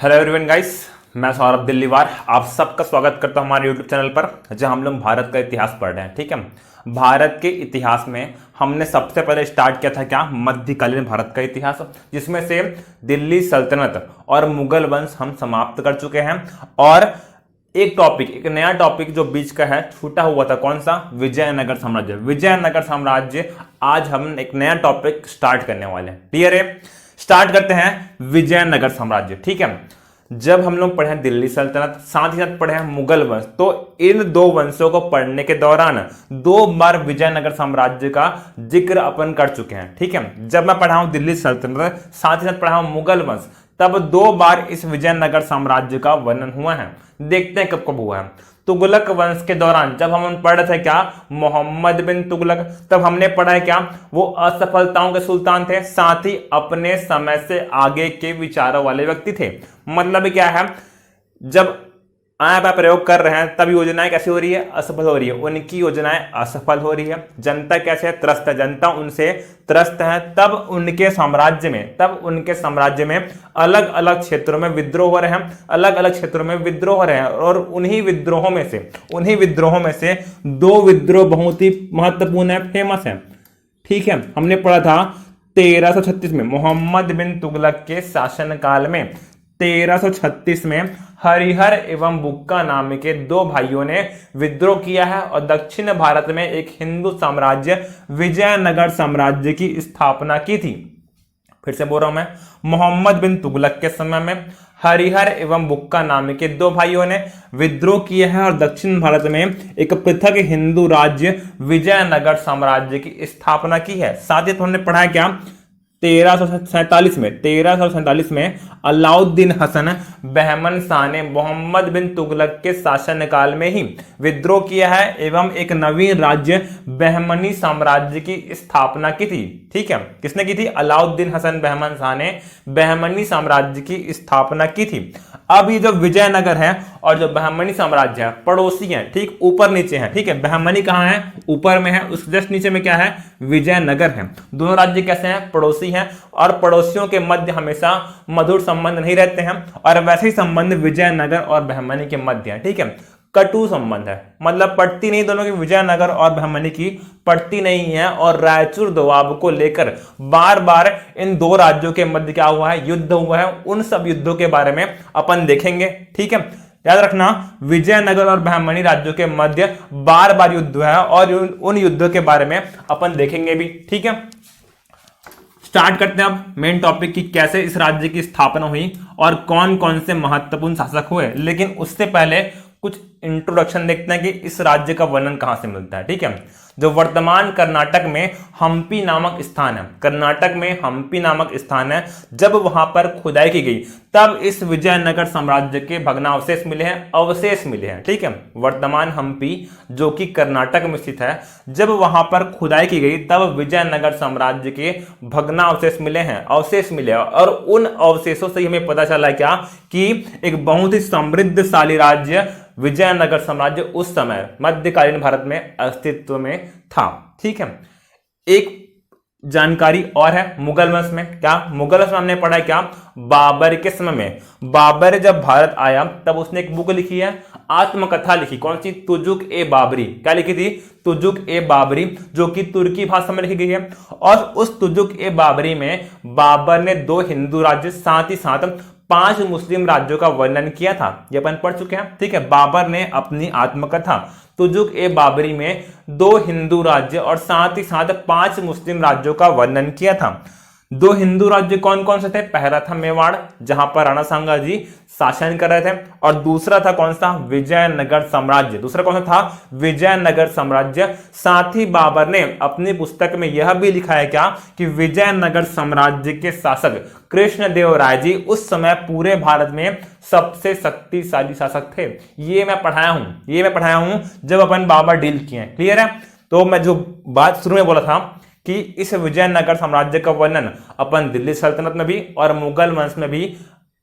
Hello everyone guys, मैं सौरभ दिल्लीवार आप सबका स्वागत करता हूं हमारे यूट्यूब चैनल पर जहां हम लोग भारत का इतिहास पढ़ रहे हैं। ठीक है, भारत के इतिहास में हमने सबसे पहले स्टार्ट किया था क्या, मध्यकालीन भारत का इतिहास, जिसमें से दिल्ली सल्तनत और मुगल वंश हम समाप्त कर चुके हैं। और एक नया टॉपिक जो बीच का है छूटा हुआ था, कौन सा, विजयनगर साम्राज्य। विजयनगर साम्राज्य आज हम एक नया टॉपिक स्टार्ट करने वाले हैं। क्लियर है, स्टार्ट करते हैं विजयनगर साम्राज्य। ठीक है, जब हम लोग पढ़े हैं दिल्ली सल्तनत, साथ ही साथ पढ़े हैं मुगल वंश, तो इन दो वंशों को पढ़ने के दौरान दो बार विजयनगर साम्राज्य का जिक्र अपन कर चुके हैं। ठीक है, जब मैं पढ़ा हूं दिल्ली सल्तनत, साथ ही साथ पढ़ा हूं मुगल वंश, तब दो बार इस विजयनगर साम्राज्य का वर्णन हुआ है। देखते हैं कब कब हुआ है। तुगलक वंश के दौरान जब हम पढ़ रहे थे क्या, मोहम्मद बिन तुगलक, तब हमने पढ़ा है क्या, वो असफलताओं के सुल्तान थे, साथ ही अपने समय से आगे के विचारों वाले व्यक्ति थे। मतलब क्या है, जब आप प्रयोग कर रहे हैं तब योजनाएं कैसी हो रही है, असफल हो रही है, उनकी योजनाएं असफल हो रही है। जनता कैसे है, त्रस्त है, जनता उनसे त्रस्त है। तब उनके साम्राज्य में अलग अलग क्षेत्रों में विद्रोह हो रहे हैं, और उन्हीं विद्रोहों में से दो विद्रोह बहुत ही महत्वपूर्ण है, फेमस है। ठीक है, हमने पढ़ा था 1336 में मोहम्मद बिन तुगलक के शासनकाल में 1336 में हरिहर एवं बुक्का नाम के दो भाइयों ने विद्रोह किया है और दक्षिण भारत में एक हिंदू साम्राज्य विजयनगर साम्राज्य की स्थापना की थी। फिर से बोल रहा हूं मैं, मोहम्मद बिन तुगलक के समय में हरिहर एवं बुक्का नाम के दो भाइयों ने विद्रोह किया है और दक्षिण भारत में एक पृथक हिंदू राज्य विजयनगर साम्राज्य की स्थापना की है। साथ ही हमने पढ़ा है क्या, 1347 में अलाउद्दीन हसन बहमन शाह ने मोहम्मद बिन तुगलक के शासनकाल में ही विद्रोह किया है एवं एक नवीन राज्य बहमनी साम्राज्य की स्थापना की थी। ठीक है, किसने की थी, अलाउद्दीन हसन बहमन शाह ने बहमनी साम्राज्य की स्थापना की थी। अब ये जो विजयनगर है और जो बहमनी साम्राज्य है पड़ोसी हैं, ठीक ऊपर नीचे हैं। ठीक है, बहमनी कहां है, ऊपर में है, उस जस्ट नीचे में क्या है, विजयनगर है। दोनों राज्य कैसे हैं, पड़ोसी हैं, और पड़ोसियों के मध्य हमेशा मधुर संबंध नहीं रहते हैं, और वैसे ही संबंध विजयनगर और बहमनी के मध्य है। ठीक है, कटु संबंध है, मतलब पड़ती नहीं, दोनों की विजयनगर और बहमनी की पड़ती नहीं है। और रायचूर दोआब को लेकर बार बार इन दो राज्यों के मध्य क्या हुआ है, युद्ध हुआ है। उन सब युद्धों के बारे में अपन देखेंगे। ठीक है, याद रखना, विजयनगर और बहमनी राज्यों के मध्य बार बार युद्ध हुआ है और उन युद्धों के बारे में अपन देखेंगे भी। ठीक है, स्टार्ट करते हैं अब मेन टॉपिक की, कैसे इस राज्य की स्थापना हुई और कौन कौन से महत्वपूर्ण शासक हुए। लेकिन उससे पहले कुछ इंट्रोडक्शन देखते हैं कि इस राज्य का वर्णन कहां से मिलता है। ठीक है, जो वर्तमान कर्नाटक में हम्पी नामक स्थान है, जब वहां पर खुदाई की गई तब इस विजयनगर साम्राज्य के भग्नावशेष मिले हैं। ठीक है, वर्तमान हम्पी जो कि कर्नाटक में स्थित है, जब वहां पर खुदाई की गई तब विजयनगर साम्राज्य के भग्नावशेष मिले हैं, और उन अवशेषों से हमें पता चला क्या, कि एक बहुत ही समृद्धशाली राज्य विजयनगर साम्राज्य उस समय मध्यकालीन भारत में अस्तित्व में था। ठीक है, एक जानकारी और है मुगल वंश में, क्या, मुगल वंश में हमने पढ़ा है क्या, बाबर के समय में, बाबर जब भारत आया तब उसने एक बुक लिखी है, आत्मकथा लिखी, कौन सी, तुजुक ए बाबरी। क्या लिखी थी, तुजुक ए बाबरी, जो कि तुर्की भाषा में लिखी गई है। और उस तुजुक ए बाबरी में बाबर ने दो हिंदू राज्य, साथ ही साथ 5 मुस्लिम राज्यों का वर्णन किया था, ये अपन पढ़ चुके हैं। ठीक है, बाबर ने अपनी आत्मकथा तुजुक ए बाबरी में 2 हिंदू राज्य और साथ ही साथ 5 मुस्लिम राज्यों का वर्णन किया था। 2 हिंदू राज्य कौन कौन से थे, पहला था मेवाड़ जहां पर राणा सांगा जी शासन कर रहे थे, और दूसरा था कौन सा, विजयनगर साम्राज्य। साथ ही बाबर ने अपनी पुस्तक में यह भी लिखा है क्या, कि विजयनगर साम्राज्य के शासक कृष्णदेवराय जी उस समय पूरे भारत में सबसे शक्तिशाली शासक थे। ये मैं पढ़ाया हूं जब अपन बाबर डील किए हैं। क्लियर है, तो मैं जो बात शुरू में बोला था कि इस विजयनगर साम्राज्य का वर्णन अपन दिल्ली सल्तनत में भी और मुगल वंश में भी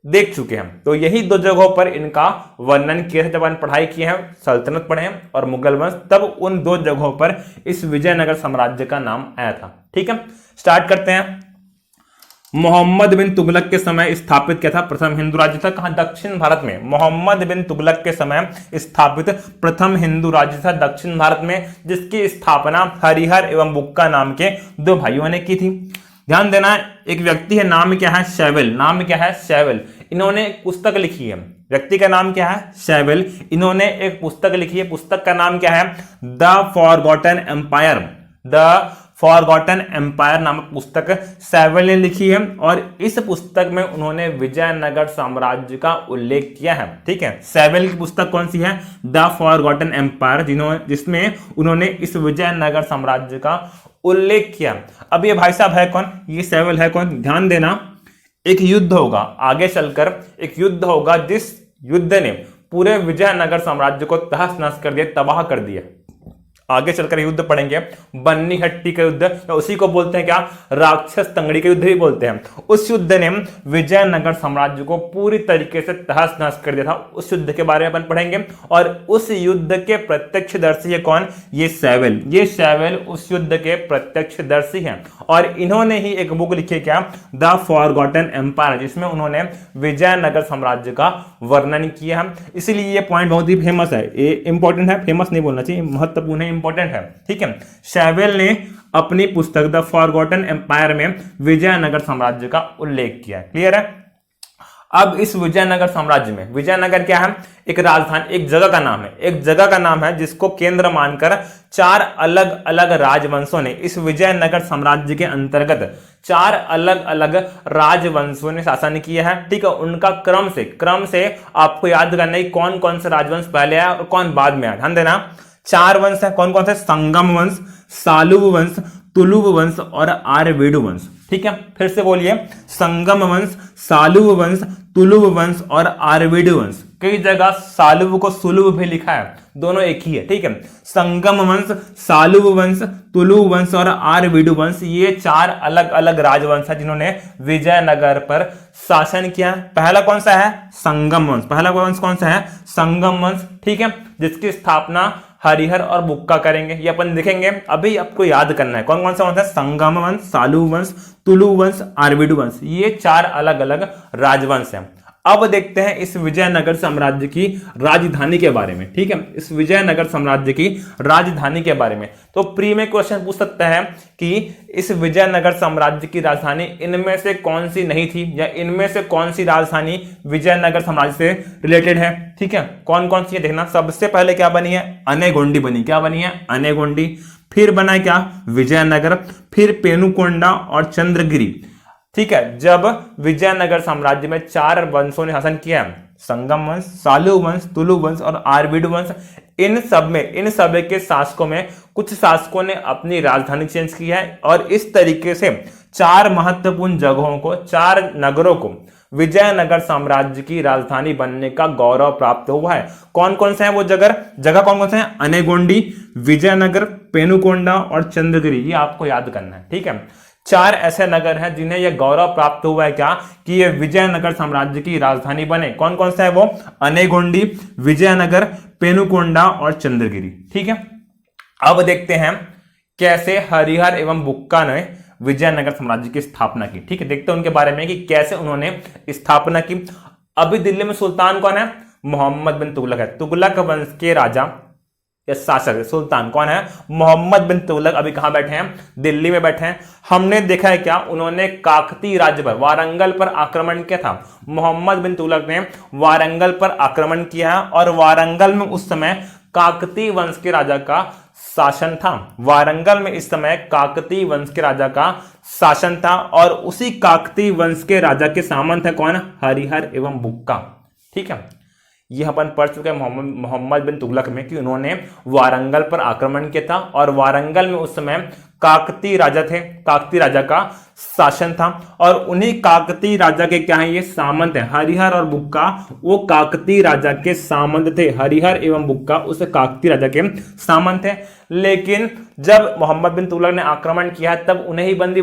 देख चुके हैं। तो यही 2 जगहों पर इनका वर्णन किया है, जब अपन पढ़ाई की है, सल्तनत पढ़े हैं और मुगल वंश, तब उन 2 जगहों पर इस विजयनगर साम्राज्य का नाम आया था। ठीक है, स्टार्ट करते हैं। मोहम्मद बिन तुगलक के समय स्थापित किया था प्रथम हिंदू राज्य था। कहां? दक्षिण भारत में। मोहम्मद बिन तुगलक के समय स्थापित प्रथम हिंदू राज्य था दक्षिण भारत में, जिसकी स्थापना हरिहर एवं बुक्का नाम के दो भाइयों ने की थी। ध्यान देना, एक व्यक्ति है, नाम क्या है? शैविल। नाम क्या है? शैविल। इन्होंने एक पुस्तक लिखी है। व्यक्ति का नाम क्या है? शैविल। इन्होंने एक पुस्तक लिखी है। पुस्तक का नाम क्या है? The Forgotten Empire. The Forgotten Empire नामक पुस्तक शैविल ने लिखी है, और इस पुस्तक में उन्होंने विजयनगर साम्राज्य का उल्लेख किया है। ठीक है, शैविल की पुस्तक कौन सी है? द फॉरगॉटन एम्पायर, जिसमें उन्होंने इस विजयनगर साम्राज्य का उल्लेख किया। अब ये भाई साहब है कौन? ये शैविल है कौन? ध्यान देना, एक युद्ध होगा आगे चलकर, एक युद्ध होगा जिस युद्ध ने पूरे विजयनगर साम्राज्य को तहस नहस कर दिया, तबाह कर दिया। आगे चलकर युद्ध पढ़ेंगे, बन्नी हट्टी का युद्ध, या उसी को बोलते हैं क्या? राक्षस तंगड़ी का युद्ध भी बोलते हैं। उस युद्ध ने विजयनगर साम्राज्य को पूरी तरीके से तहस नहस कर दिया था। उस युद्ध के बारे में अपन पढ़ेंगे, और उस युद्ध के प्रत्यक्षदर्शी है कौन? ये शैविल। ये शैविल उस युद्ध के प्रत्यक्षदर्शी हैं, और इन्होंने ही एक बुक लिखी क्या? द फॉरगॉटन एम्पायर, जिसमें उन्होंने विजयनगर साम्राज्य का वर्णन किया है। इसलिए ये पॉइंट बहुत ही फेमस है, ये इंपॉर्टेंट है, फेमस नहीं बोलना चाहिए, महत्वपूर्ण है, इंपॉर्टेंट है। ठीक है, शैविल ने अपनी पुस्तक द फॉरगॉटन एम्पायर में विजयनगर साम्राज्य का उल्लेख किया। क्लियर है? अब इस विजयनगर साम्राज्य में, विजयनगर क्या है? एक राजधानी, एक जगह का नाम है, एक जगह का नाम है जिसको केंद्र मानकर चार अलग अलग राजवंशों ने इस विजयनगर साम्राज्य के अंतर्गत चार अलग अलग राजवंशों ने शासन किया है। ठीक है, उनका क्रम से आपको याद करना है कौन कौन से राजवंश पहले आया और कौन बाद में आया। ध्यान देना, चार वंश है, कौन कौन से? संगम वंश, सालुव वंश, तुलुव वंश और आर्यवेडु वंश। ठीक है, फिर से बोलिए, संगम वंश, सालुव वंश, तुलुव वंश और आर्यवेडु वंश। कई जगह सालुव को सुलुव भी लिखा है, दोनों एक ही है। ठीक है, संगम वंश, सालुव वंश, तुलुव वंश और आर्यवेडु वंश, ये चार अलग अलग राजवंश है जिन्होंने विजयनगर पर शासन किया। पहला कौन सा है? संगम वंश। पहला वंश कौन सा है? संगम वंश। ठीक है, जिसकी स्थापना हरिहर और बुक्का करेंगे, ये अपन देखेंगे। अभी आपको याद करना है कौन कौन सा वंश है? संगम वंश, सालु वंश, तुलु वंश, आर्यवेडु वंश, ये चार अलग अलग राजवंश हैं। अब देखते हैं इस विजयनगर साम्राज्य की राजधानी के बारे में। ठीक है, इस विजयनगर साम्राज्य की राजधानी के बारे में तो प्री में क्वेश्चन पूछ सकता है कि इस विजयनगर साम्राज्य की राजधानी इनमें से कौन सी नहीं थी, या इनमें से कौन सी राजधानी विजयनगर साम्राज्य से रिलेटेड है। ठीक है, कौन कौन सी है देखना। सबसे पहले क्या बनी है? अनेगोंडी बनी। क्या बनी है? अनेगोंडी। फिर बना है क्या? विजयनगर। फिर पेनुकोंडा और चंद्रगिरी। ठीक है, जब विजयनगर साम्राज्य में चार वंशों ने शासन किया, संगम वंश, सालु वंश, तुलु वंश और आर्यवेडु वंश, इन सब के शासकों में कुछ शासकों ने अपनी राजधानी चेंज की है, और इस तरीके से चार महत्वपूर्ण जगहों को, चार नगरों को विजयनगर साम्राज्य की राजधानी बनने का गौरव प्राप्त हुआ है। कौन कौन से हैं वो जगह कौन कौन से हैं? अनेगोंडी, विजयनगर, पेनुकोंडा और चंद्रगिरी, ये आपको याद करना है। ठीक है, चार ऐसे नगर हैं जिन्हें यह गौरव प्राप्त हुआ है क्या? कि ये विजयनगर साम्राज्य की राजधानी बने। कौन कौन सा है वो? अनेगोंडी, विजयनगर, पेनुकोंडा और चंद्रगिरी। ठीक है, अब देखते हैं कैसे हरिहर एवं बुक्का ने विजयनगर साम्राज्य की स्थापना की। ठीक है, देखते हैं उनके बारे में कि कैसे उन्होंने स्थापना की। अभी दिल्ली में सुल्तान कौन है? मोहम्मद बिन तुगलक है। तुगलक वंश के राजा या शासक सुल्तान कौन है? मोहम्मद बिन तुगलक। अभी कहां बैठे हैं? दिल्ली में बैठे हैं। हमने देखा है क्या? उन्होंने काकतीय राज्य पर, वारंगल पर आक्रमण किया था। मोहम्मद बिन तुगलक ने वारंगल पर आक्रमण किया, और वारंगल में उस समय काकतीय वंश के राजा का शासन था। वारंगल में इस समय काकतीय वंश के राजा का शासन था, और उसी काकतीय वंश के राजा के सामंत है कौन? हरिहर एवं बुक्का। ठीक है, यह अपन पढ़ चुके हैं मोहम्मद बिन तुगलक में कि उन्होंने वारंगल पर आक्रमण किया था, और वारंगल में उस समय काकतीय राजा थे, काकतीय राजा का शासन था, और उन्हीं काकतीय राजा के क्या है? ये सामंत है। हरिहर और बुक्का वो काकतीय राजा के सामंत थे। हरिहर एवं बुक्का उस काकतीय राजा के सामंत थे। लेकिन जब मोहम्मद बिन तुगलक ने आक्रमण किया तब उन्हें ही बंदी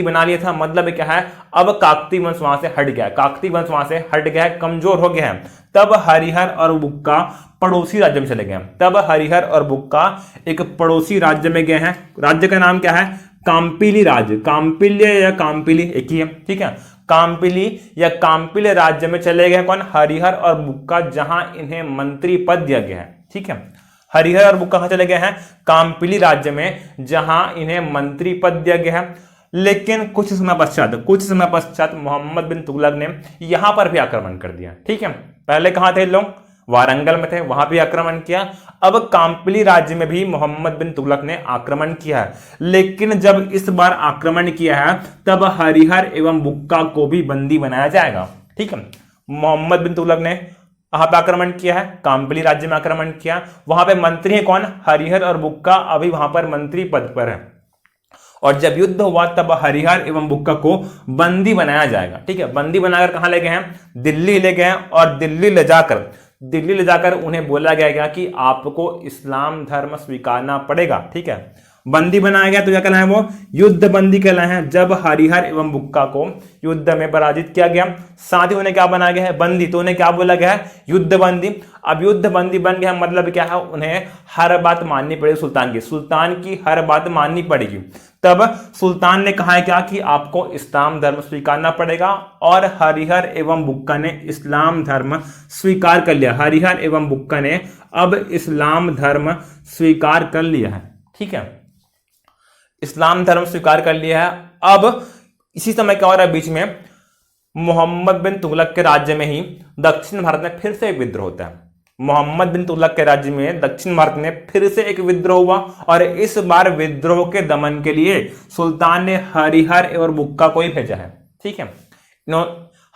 बना लिया था। मतलब क्या है? अब काकतीय वंश वहां से हट गया, काकतीय वंश वहां से हट गया है, कमजोर हो गया है। तब हरिहर और बुक्का पड़ोसी राज्य में चले गए। तब हरिहर और बुक्का एक पड़ोसी राज्य में गए हैं। राज्य का नाम क्या है? कांपिली राज्य, कांपिल्य या कांपिली एक ही है, ठीक है। कांपिली या कांपिल्य राज्य में चले गए कौन? हरिहर और बुक्का, जहां इन्हें मंत्री पद दिया गया है, ठीक है। हरिहर और बुक्का कहां चले गए हैं? कांपिली राज्य में, जहां इन्हें मंत्री पद दिया गया है। लेकिन कुछ समय पश्चात मोहम्मद बिन तुगलक ने यहां पर भी आक्रमण कर दिया, ठीक है। पहले कहां थे लोग? वारंगल में थे, वहां भी आक्रमण किया। अब कांपिली राज्य में भी मोहम्मद बिन तुगलक ने आक्रमण किया है। लेकिन जब इस बार आक्रमण किया है तब हरिहर एवं बुक्का को भी बंदी बनाया जाएगा, ठीक है। मोहम्मद बिन तुगलक ने वहां पे आक्रमण किया है, कांपिली राज्य में आक्रमण किया। वहां पे मंत्री है कौन? हरिहर और बुक्का अभी वहां पर मंत्री पद पर है। और जब युद्ध हुआ तब हरिहर एवं बुक्का को बंदी बनाया जाएगा, ठीक है। बंदी बनाकर कहां ले गए हैं? दिल्ली ले गए हैं। और दिल्ली ले जाकर उन्हें बोला गया कि आपको इस्लाम धर्म स्वीकारना पड़ेगा, ठीक है। बंदी बनाया गया तो क्या कहलाए? वो युद्ध बंदी कहलाए हैं। जब हरिहर एवं बुक्का को युद्ध में पराजित किया गया, साथ ही उन्हें क्या बनाया गया है? बंदी। तो उन्हें क्या बोला गया है? युद्ध बंदी। अब युद्ध बंदी बन गया, मतलब क्या है? उन्हें हर बात माननी पड़ेगी सुल्तान की हर बात माननी पड़ेगी। तब सुल्तान ने कहा है क्या कि आपको इस्लाम धर्म स्वीकारना पड़ेगा, और हरिहर एवं बुक्का ने इस्लाम धर्म स्वीकार कर लिया। हरिहर एवं बुक्का ने अब इस्लाम धर्म स्वीकार कर लिया है, ठीक है। इस्लाम धर्म स्वीकार कर लिया है। अब इसी समय क्या हो रहा है? बीच में मोहम्मद बिन तुगलक के राज्य में ही दक्षिण भारत में फिर से एक विद्रोह होता है। मोहम्मद बिन तुगलक के राज्य में दक्षिण भारत में फिर से एक विद्रोह हुआ, और इस बार विद्रोह के दमन के लिए सुल्तान ने हरिहर और बुक्का को ही भेजा है, ठीक है।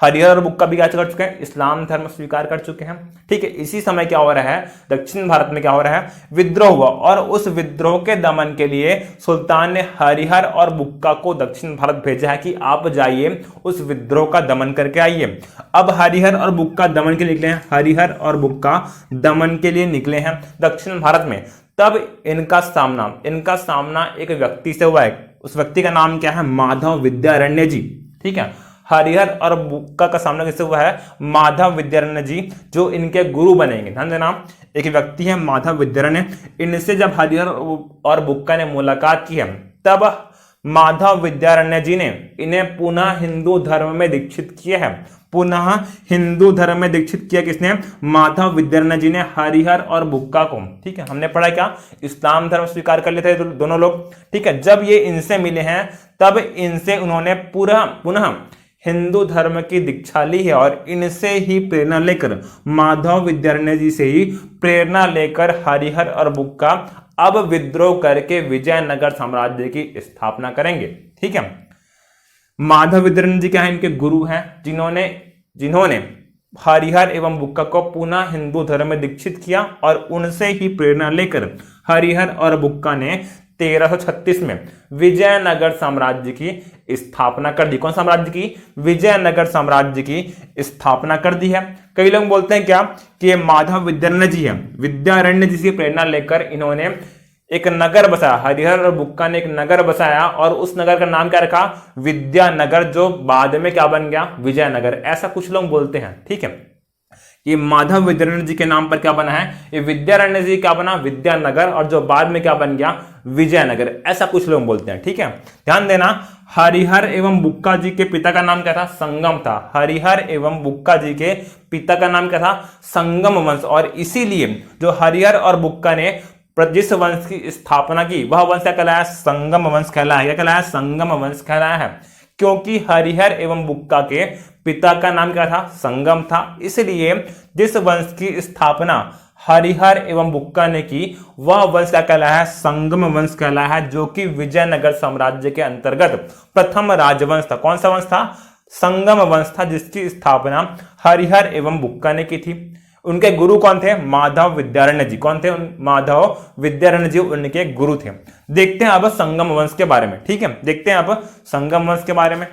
हरिहर और बुक्का भी क्या कर चुके हैं? इस्लाम धर्म स्वीकार कर चुके हैं, ठीक है। इसी समय क्या हो रहा है? दक्षिण भारत में क्या हो रहा है? विद्रोह हुआ, और उस विद्रोह के दमन के लिए सुल्तान ने हरिहर और बुक्का को दक्षिण भारत भेजा है कि आप जाइए उस विद्रोह का दमन करके आइए। अब हरिहर और बुक्का दमन के लिए निकले हैं, हरिहर और बुक्का दमन के लिए निकले हैं दक्षिण भारत में। तब इनका सामना एक व्यक्ति से हुआ है। उस व्यक्ति का नाम क्या है? माधव विद्यारण्य जी, ठीक है। हरिहर और बुक्का का सामना किससे हुआ है? माधव विद्यारण्य जी, जो इनके गुरु बनेंगे। ध्यान देना, एक व्यक्ति है माधव विद्यारण्य। इनसे जब हरिहर और बुक्का ने मुलाकात की है, तब माधव विद्यारण्य जी ने इन्हें पुनः हिंदू धर्म में दीक्षित किया है। पुनः हिंदू धर्म में दीक्षित किया किसने? माधव विद्यारण्य जी ने हरिहर और बुक्का को, ठीक है। हमने पढ़ा क्या? इस्लाम धर्म स्वीकार कर लेते थे दोनों लोग, ठीक है। जब ये इनसे मिले हैं तब इनसे उन्होंने पुनः हिंदू धर्म की दीक्षा ली है, और इनसे ही प्रेरणा लेकर, माधव विद्यारण्य जी से ही प्रेरणा लेकर हरिहर और बुक्का अब विद्रोह करके विजयनगर साम्राज्य की स्थापना करेंगे, ठीक है। माधव विद्यारण्य जी क्या है? इनके गुरु हैं, जिन्होंने हरिहर एवं बुक्का को पुनः हिंदू धर्म में दीक्षित किया, और उनसे ही प्रेरणा लेकर हरिहर और बुक्का ने 1336 में विजयनगर साम्राज्य की स्थापना कर दी। कौन साम्राज्य की? विजयनगर साम्राज्य की स्थापना कर दी है। कई लोग बोलते हैं क्या कि ये माधव विद्यारण्य जी है, विद्यारण्य जी की प्रेरणा लेकर इन्होंने एक नगर बसाया। हरिहर और बुक्का ने एक नगर बसाया, और उस नगर का नाम क्या रखा? विद्यानगर, जो बाद में क्या बन गया? विजयनगर। ऐसा कुछ लोग बोलते हैं, ठीक है। ये माधव विद्यारण्य जी के नाम पर क्या बना है? ये विद्यारण्य जी क्या बना? विद्यानगर, और जो बाद में क्या बन गया? विजयनगर। ऐसा कुछ लोग बोलते हैं, ठीक है। ध्यान देना, हरिहर एवं बुक्का जी के पिता का नाम क्या था? संगम था। हरिहर एवं बुक्का जी के पिता का नाम क्या था? संगम वंश। और इसीलिए जो हरिहर और बुक्का ने जिस वंश की स्थापना की, वह वंश क्या कहलाया? संगम वंश कहलाया। क्या कहलाया? संगम वंश कहलाया है। क्योंकि हरिहर एवं बुक्का के पिता का नाम क्या था? संगम था। इसलिए जिस वंश की स्थापना हरिहर एवं बुक्का ने की, वह वंश क्या कहलाया है? संगम वंश कहलाया है, जो कि विजयनगर साम्राज्य के अंतर्गत प्रथम राजवंश था। कौन सा वंश था? संगम वंश था, जिसकी स्थापना हरिहर एवं बुक्का ने की थी। उनके गुरु कौन थे? माधव विद्यारण्य जी। कौन थे? माधव विद्यारण्य जी उनके गुरु थे। देखते हैं अब संगम वंश के बारे में, ठीक है। देखते हैं अब संगम वंश के बारे में।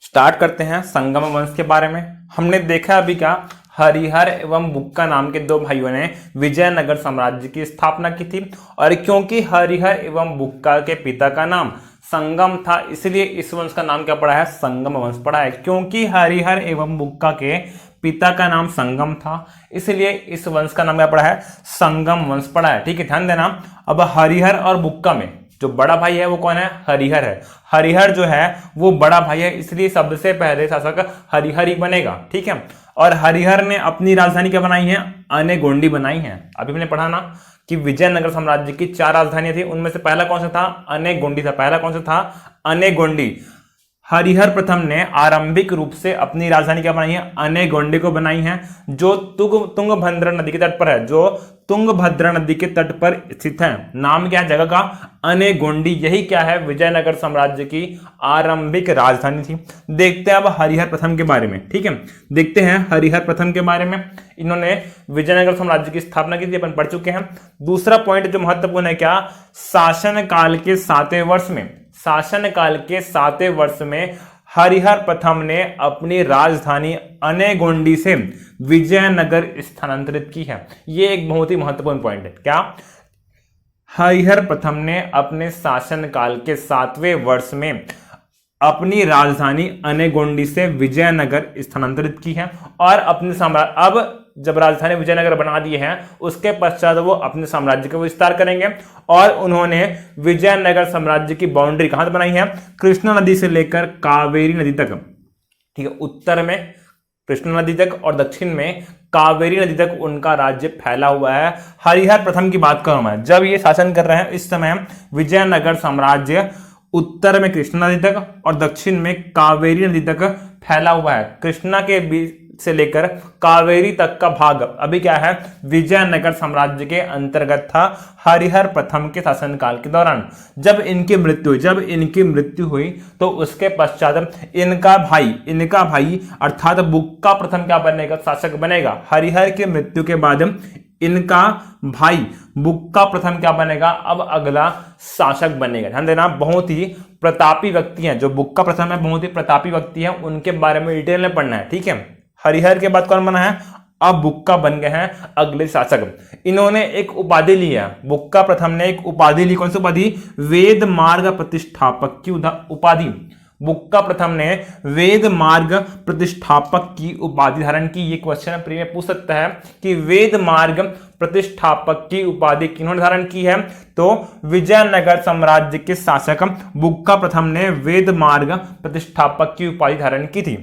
स्टार्ट करते हैं संगम वंश के बारे में। हमने देखा अभी क्या? हरिहर एवं बुक्का नाम के दो भाइयों ने विजयनगर साम्राज्य की स्थापना की थी, और क्योंकि हरिहर एवं बुक्का के पिता का नाम संगम था, इसलिए इस वंश का नाम क्या पड़ा है? संगम वंश पड़ा है। क्योंकि हरिहर एवं बुक्का के पिता का नाम संगम था, इसलिए इस वंश का नाम क्या पड़ा है, संगम वंश पड़ा है। ठीक है, ध्यान देना। अब हरिहर और बुक्का में जो बड़ा भाई है वो कौन है, हरिहर है। हरिहर जो है वो बड़ा भाई है, इसलिए सबसे पहले शासक हरिहर ही बनेगा। ठीक है, और हरिहर ने अपनी राजधानी क्या बनाई है, अनेगोंडी बनाई है। अभी मैंने पढ़ा ना कि विजयनगर साम्राज्य की 4 राजधानियां थी, उनमें से पहला कौन सा था, अनेगोंडी था। पहला कौन सा था, अनेगोंडी। हरिहर प्रथम ने आरंभिक रूप से अपनी राजधानी क्या बनाई है, अनेगोंडी को बनाई है, जो तुंगभद्रा नदी के तट पर है, जो तुंगभद्रा नदी के तट पर स्थित है। नाम क्या है जगह का, अनेगोंडी। यही क्या है, विजयनगर साम्राज्य की आरंभिक राजधानी थी। देखते हैं अब हरिहर प्रथम के बारे में। ठीक है, देखते हैं हरिहर प्रथम के बारे में। इन्होंने विजयनगर साम्राज्य की स्थापना की थी, अपन पढ़ चुके हैं। दूसरा पॉइंट जो महत्वपूर्ण है क्या, शासन काल के 7वें वर्ष में, शासन काल के 7वें वर्ष में हरिहर प्रथम ने अपनी राजधानी अनेगोंडी से विजयनगर स्थानांतरित की है। यह एक बहुत ही महत्वपूर्ण पॉइंट है। क्या, हरिहर प्रथम ने अपने शासन काल के 7वें वर्ष में अपनी राजधानी अनेगोंडी से विजयनगर स्थानांतरित की है, और अपने साम्राज्य, अब जब राजधानी विजयनगर बना दिए हैं उसके पश्चात वो अपने साम्राज्य का विस्तार करेंगे। और उन्होंने विजयनगर साम्राज्य की बाउंड्री कहां बनाई है, कृष्णा नदी से लेकर कावेरी नदी तक। ठीक है, उत्तर में कृष्णा नदी तक और दक्षिण में कावेरी नदी तक उनका राज्य फैला हुआ है। हरिहर प्रथम की बात करूं मैं, जब ये शासन कर रहे हैं इस समय विजयनगर साम्राज्य उत्तर में कृष्णा नदी तक और दक्षिण में कावेरी नदी तक फैला हुआ है। कृष्णा के बीच से लेकर कावेरी तक का भाग अभी क्या है, विजयनगर साम्राज्य के अंतर्गत था हरिहर प्रथम के शासनकाल के दौरान। जब इनकी मृत्यु हुई तो उसके पश्चात इनका भाई अर्थात बुक्का प्रथम क्या बनेगा, शासक बनेगा। हरिहर की मृत्यु के बाद इनका भाई बुक्का प्रथम क्या बनेगा, अब अगला शासक बनेगा। ध्यान देना, बहुत ही प्रतापी व्यक्ति हैं जो बुक्का प्रथम है, बहुत ही प्रतापी व्यक्ति हैं, उनके बारे में डिटेल में पढ़ना है। ठीक है, हरिहर के बाद कौन बना है, अब बुक्का बन गए हैं अगले शासक। इन्होंने एक उपाधि ली है, बुक्का प्रथम ने एक उपाधि ली। कौन सी उपाधि, वेद मार्ग प्रतिष्ठापक की उपाधि। बुक्का प्रथम ने वेद मार्ग प्रतिष्ठापक की उपाधि धारण की। ये क्वेश्चन प्री में पूछ सकता है कि वेद मार्ग प्रतिष्ठापक की उपाधि किन्होंने धारण की है, तो विजयनगर साम्राज्य के शासक बुक्का प्रथम ने वेद मार्ग प्रतिष्ठापक की उपाधि धारण की थी।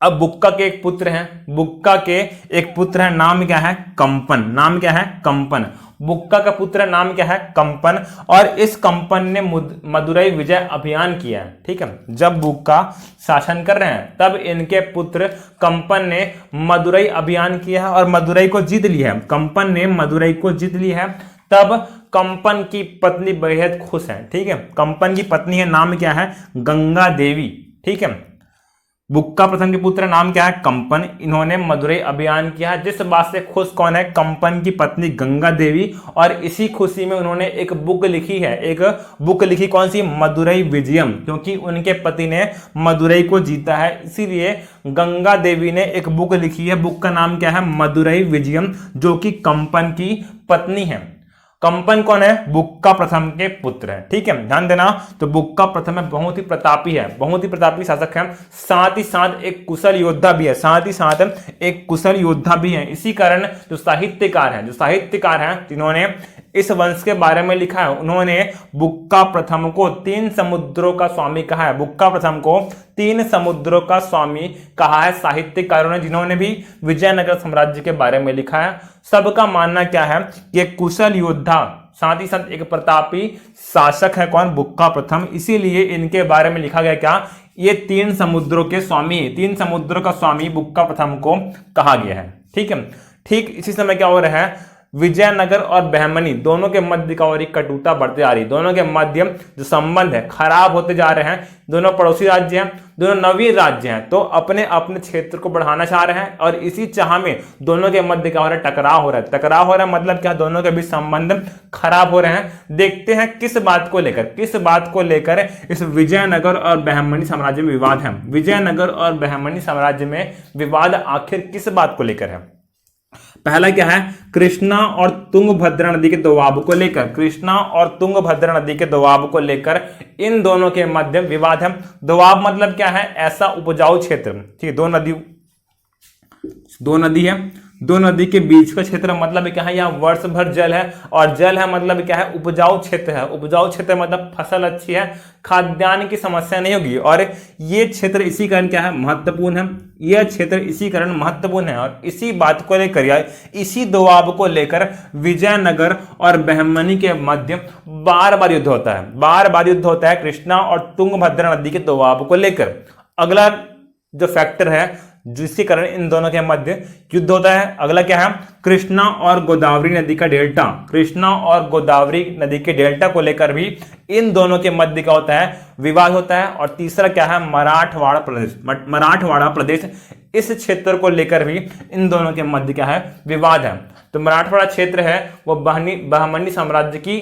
अब बुक्का के एक पुत्र हैं, बुक्का के एक पुत्र है, नाम क्या है, कंपन। नाम क्या है, कंपन। बुक्का का पुत्र नाम क्या है, कंपन। और इस कंपन ने मदुरई विजय अभियान किया है। ठीक है, जब बुक्का शासन कर रहे हैं तब इनके पुत्र कंपन ने मदुरई अभियान किया है और मदुरई को जीत लिया है। कंपन ने मदुरई को जीत लिया है। तब कंपन की पत्नी बेहद खुश है। ठीक है, कंपन की पत्नी है, नाम क्या है, गंगा देवी। ठीक है, बुक्का प्रथम के पुत्र नाम क्या है, कंपन। इन्होंने मदुरई अभियान किया। जिस बात से खुश कौन है, कंपन की पत्नी गंगा देवी। और इसी खुशी में उन्होंने एक बुक लिखी है, एक बुक लिखी, कौन सी, मदुरई विजयम, क्योंकि उनके पति ने मदुरई को जीता है, इसीलिए गंगा देवी ने एक बुक लिखी है। बुक का नाम क्या है, मदुरई विजयम, जो कि कंपन की पत्नी है। कंपन कौन है, बुक्का प्रथम के पुत्र है। ठीक है, ध्यान देना। तो बुक्का प्रथम है, बहुत ही प्रतापी है, बहुत ही प्रतापी शासक है, साथ ही साथ एक कुशल योद्धा भी है, साथ ही साथ एक कुशल योद्धा भी है। इसी कारण जो साहित्यकार हैं जिन्होंने इस वंश के बारे में लिखा है, उन्होंने बुक्का प्रथम को 3 समुद्रों का स्वामी कहा है। बुक्का प्रथम को 3 समुद्रों का स्वामी कहा है साहित्यकारों ने, जिन्होंने भी विजयनगर साम्राज्य के बारे में लिखा है। सबका मानना क्या है कि एक कुशल योद्धा, साथ ही साथ एक प्रतापी शासक है। कौन, बुक्का प्रथम। इसीलिए इनके बारे में लिखा गया क्या, ये 3 समुद्रों के स्वामी, 3 समुद्रों का स्वामी बुक्का प्रथम को कहा गया है। ठीक है, ठीक इसी समय क्या हो रहा है, विजयनगर और बहमनी दोनों के मध्य का और एक कटुता बढ़ते जा रही है। दोनों के मध्य जो संबंध है खराब होते जा रहे हैं। दोनों पड़ोसी राज्य हैं, दोनों नवीन राज्य हैं, तो अपने अपने क्षेत्र को बढ़ाना चाह रहे हैं। और इसी चाह में दोनों के मध्य क्या हो रहा है, टकराव हो रहा है। मतलब क्या, दोनों के बीच संबंध खराब हो रहे हैं। देखते हैं किस बात को लेकर इस विजयनगर और बहमनी साम्राज्य में विवाद है। विजयनगर और बहमनी साम्राज्य में विवाद आखिर किस बात को लेकर है। पहला क्या है, कृष्णा और तुंगभद्रा नदी के दोआब को लेकर। कृष्णा और तुंगभद्रा नदी के दोआब को लेकर इन दोनों के मध्य विवाद है। दोआब मतलब क्या है, ऐसा उपजाऊ क्षेत्र। ठीक है, दो नदी दो नदी है, दो नदी के बीच का क्षेत्र मतलब क्या है, यहाँ वर्ष भर जल है, और जल है मतलब क्या है, उपजाऊ क्षेत्र है। उपजाऊ क्षेत्र मतलब फसल अच्छी है, खाद्यान्न की समस्या नहीं होगी, और ये क्षेत्र इसी कारण क्या है, महत्वपूर्ण है। यह क्षेत्र इसी कारण महत्वपूर्ण है, और इसी बात को लेकर या इसी दोआब को लेकर विजयनगर और बहमनी के मध्य बार बार युद्ध होता है। बार बार युद्ध होता है कृष्णा और तुंगभद्रा नदी के दोआब को लेकर। अगला जो फैक्टर है जिसके कारण इन दोनों के मध्य युद्ध होता है, अगला क्या है, कृष्णा और गोदावरी नदी का डेल्टा। कृष्णा और गोदावरी नदी के डेल्टा को लेकर भी इन दोनों के मध्य क्या होता है, विवाद होता है। और तीसरा क्या है, मराठवाड़ा प्रदेश। मराठवाड़ा प्रदेश, इस क्षेत्र को लेकर भी इन दोनों के मध्य क्या है, विवाद है। तो मराठवाड़ा क्षेत्र है वो बहमनी साम्राज्य की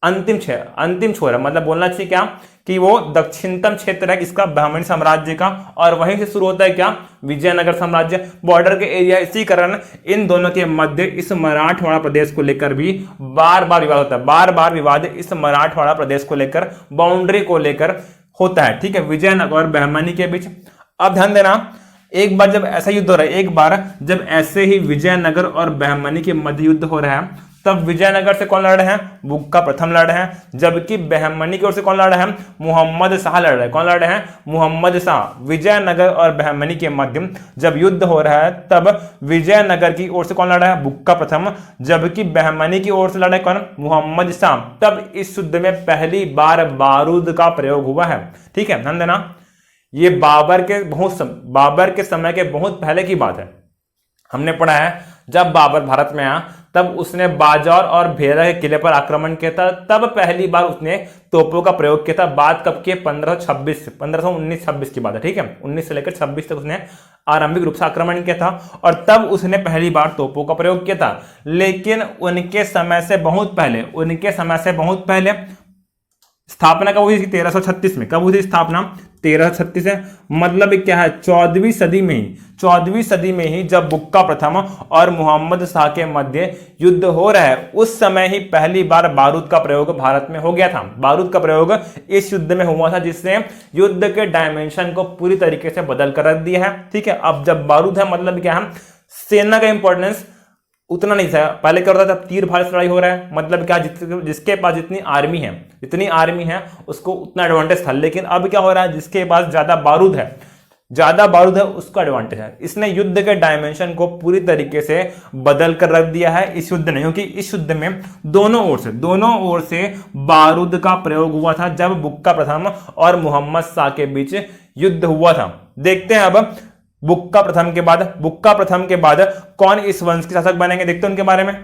अंतिम छोर है, मतलब बोलना चाहिए क्या कि वो दक्षिणतम क्षेत्र है इसका, बहमनी साम्राज्य का, और वहीं से शुरू होता है क्या, विजयनगर साम्राज्य। बॉर्डर के एरिया, इसी कारण इन दोनों के मध्य इस मराठवाड़ा प्रदेश को लेकर भी बार बार विवाद होता है। बार बार विवाद इस मराठवाड़ा प्रदेश को लेकर, बाउंड्री को लेकर होता है, ठीक है, विजयनगर और बहमनी के बीच। अब ध्यान देना, एक बार जब ऐसा युद्ध हो रहा है, एक बार जब ऐसे ही विजयनगर और बहमनी के मध्य युद्ध हो रहा है, तब विजयनगर से कौन लड़ रहे हैं, बुक्का प्रथम लड़ रहे हैं, जबकि बहमनी की ओर से कौन लड़ रहे हैं, मुहम्मद शाह लड़ रहे हैं। कौन लड़ रहे हैं, मुहम्मद शाह। विजयनगर और बहमनी के मध्य जब युद्ध हो रहा है, तब विजयनगर की ओर से कौन लड़ रहा है, बुक्का प्रथम, जबकि बहमनी की ओर से लड़ रहे कौन, मुहम्मद शाह। तब इस युद्ध में पहली बार बारूद का प्रयोग हुआ है, ठीक है, ध्यान देना। ये बाबर के समय के बहुत पहले की बात है। हमने पढ़ा है जब बाबर भारत में आया तब उसने बाजार और भेरा के किले पर आक्रमण किया था, तब पहली बार उसने तोपों का प्रयोग किया था। बात कब की, 1519-26 की बात है, ठीक है, 19 से लेकर 26 तक उसने आरंभिक रूप से आक्रमण किया था, और तब उसने पहली बार तोपों का प्रयोग किया था। लेकिन उनके समय से बहुत पहले स्थापना कब हुई थी, 1336 में। कब हुई थी स्थापना, 1336 है, मतलब क्या है, 14वीं सदी में ही जब बुक्का प्रथम और मुहम्मद शाह के मध्य युद्ध हो रहा है, उस समय ही पहली बार बारूद का प्रयोग भारत में हो गया था। बारूद का प्रयोग इस युद्ध में हुआ था, जिसने युद्ध के डायमेंशन को पूरी तरीके से बदल कर रख दिया है, ठीक है। अब जब बारूद है मतलब क्या है, सेना का इंपॉर्टेंस उतना नहीं था। पहले क्या होता था, तीर भाल से लड़ाई हो रहा है, मतलब क्या, जिसके पास जितनी आर्मी है उसको उतना एडवांटेज था। लेकिन अब क्या हो रहा है, जिसके पास ज्यादा बारूद है उसका एडवांटेज है। इसने युद्ध के डायमेंशन को पूरी तरीके से बदल कर रख दिया है इस युद्ध ने, क्योंकि इस युद्ध में दोनों ओर से बारूद का प्रयोग हुआ था जब बुक्का प्रथम और मुहम्मद शाह के बीच युद्ध हुआ था। देखते हैं अब बुक्का प्रथम के बाद कौन इस वंश के शासक बनेंगे, देखते हैं उनके बारे में।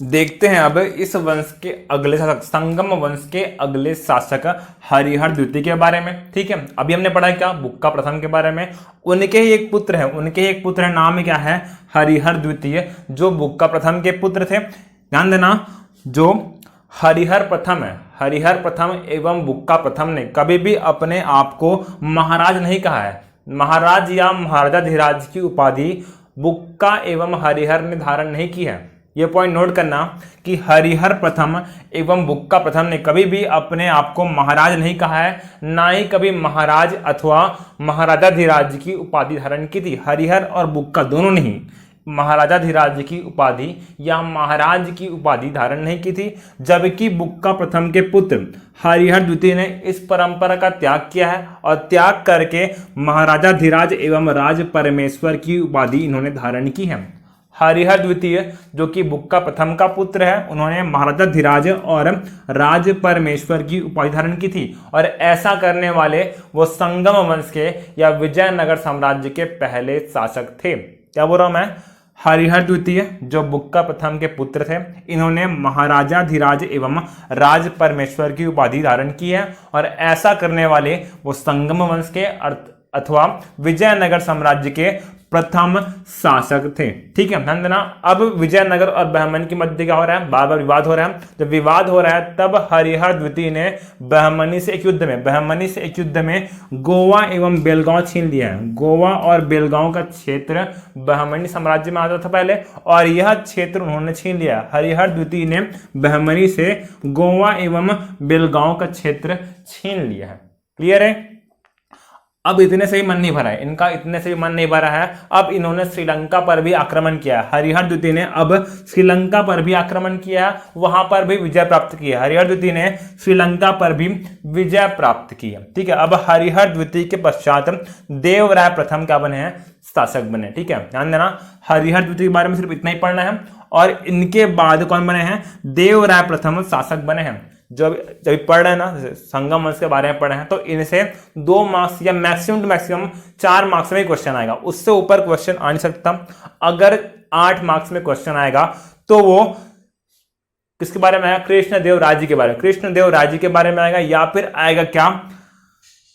देखते हैं अब इस वंश के अगले शासक, संगम वंश के अगले शासक हरिहर द्वितीय के बारे में, ठीक है। अभी हमने पढ़ा क्या, बुक्का प्रथम के बारे में। उनके ही एक पुत्र है, नाम क्या है, हरिहर द्वितीय, जो बुक्का प्रथम के पुत्र थे। ध्यान देना, जो हरिहर प्रथम एवं बुक्का प्रथम ने कभी भी अपने आप को महाराज नहीं कहा है। महाराज या महाराजा धीराज की उपाधि बुक्का एवं हरिहर ने धारण नहीं की है। यह पॉइंट नोट करना कि हरिहर प्रथम एवं बुक्का प्रथम ने कभी भी अपने आप को महाराज नहीं कहा है, ना ही कभी महाराज अथवा महाराजा धीराज की उपाधि धारण की थी। हरिहर और बुक्का दोनों ने ही महाराजा धीराज की उपाधि या महाराज की उपाधि धारण नहीं की थी, जबकि बुक्का प्रथम के पुत्र हरिहर द्वितीय ने इस परंपरा का त्याग किया है, और त्याग करके महाराजा धीराज एवं राज परमेश्वर की उपाधि इन्होंने धारण की है। हरिहर द्वितीय जो कि बुक्का प्रथम का पुत्र है, उन्होंने महाराजा धीराज और राज परमेश्वर की उपाधि धारण की थी, और ऐसा करने वाले वो संगम वंश के या विजयनगर साम्राज्य के पहले शासक थे। क्या बोल रहा हूं मैं, हरिहर द्वितीय जो बुक्का प्रथम के पुत्र थे, इन्होंने महाराजा धीराज एवं राज परमेश्वर की उपाधि धारण की है, और ऐसा करने वाले वो संगम वंश के अथवा विजयनगर साम्राज्य के प्रथम शासक थे, ठीक है, ध्यान देना। अब विजयनगर और बहमनी के मध्य क्या हो रहा है, बार बार विवाद हो रहा है। जब विवाद हो रहा है तब हरिहर द्वितीय ने बहमनी से एक युद्ध में गोवा एवं बेलगांव छीन लिया है। गोवा और बेलगांव का क्षेत्र बहमनी साम्राज्य में आता था पहले, और यह क्षेत्र उन्होंने छीन लिया। हरिहर द्वितीय ने बहमनी से गोवा एवं बेलगांव का क्षेत्र छीन लिया है। क्लियर है। अब इतने से भी मन नहीं भरा है इनका, इतने से भी मन नहीं भरा है। अब इन्होंने श्रीलंका पर भी आक्रमण किया है। हरिहर द्वितीय ने अब श्रीलंका पर भी आक्रमण किया, वहां पर भी विजय प्राप्त की है। हरिहर द्वितीय ने श्रीलंका पर भी विजय प्राप्त की है। ठीक है, अब हरिहर द्वितीय के पश्चात देवराय प्रथम क्या बने हैं? शासक बने। ठीक है, ध्यान देना, हरिहर द्वितीय के बारे में सिर्फ इतना ही पढ़ना है। और इनके बाद कौन बने हैं? देवराय प्रथम शासक बने हैं। जब पढ़ रहे हैं ना संगम वंश के बारे में पढ़े हैं, तो इनसे 2 मार्क्स या मैक्सिमम टू मैक्सिमम 4 मार्क्स में क्वेश्चन आएगा, उससे ऊपर क्वेश्चन आ नहीं सकता। अगर 8 मार्क्स में क्वेश्चन आएगा तो वो किसके बारे में आएगा? कृष्णदेवराय के बारे में, कृष्णदेवराय के बारे में आएगा, या फिर आएगा क्या?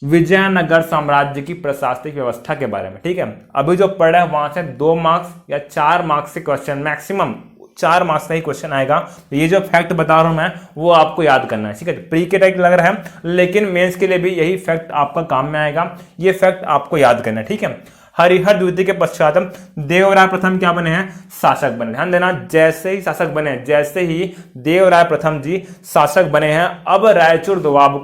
विजयनगर साम्राज्य की प्रशासनिक व्यवस्था के बारे में। ठीक है, अभी जो पढ़ा है वहां से 2 मार्क्स या 4 मार्क्स से क्वेश्चन, मैक्सिमम 4 मार्क्स का ही क्वेश्चन आएगा। ये जो फैक्ट बता रहा हूं मैं वो आपको याद करना है। ठीक है, प्री के टाइप लग रहा है लेकिन मेंस के लिए भी यही फैक्ट आपका काम में आएगा, ये फैक्ट आपको याद करना है। ठीक है, हरिहर द्वितीय के पश्चात देवराय प्रथम क्या बने हैं? शासक बने। ध्यान देना, जैसे ही शासक बने, जैसे ही देवराय प्रथम जी शासक बने हैं, अब रायचूर दोआब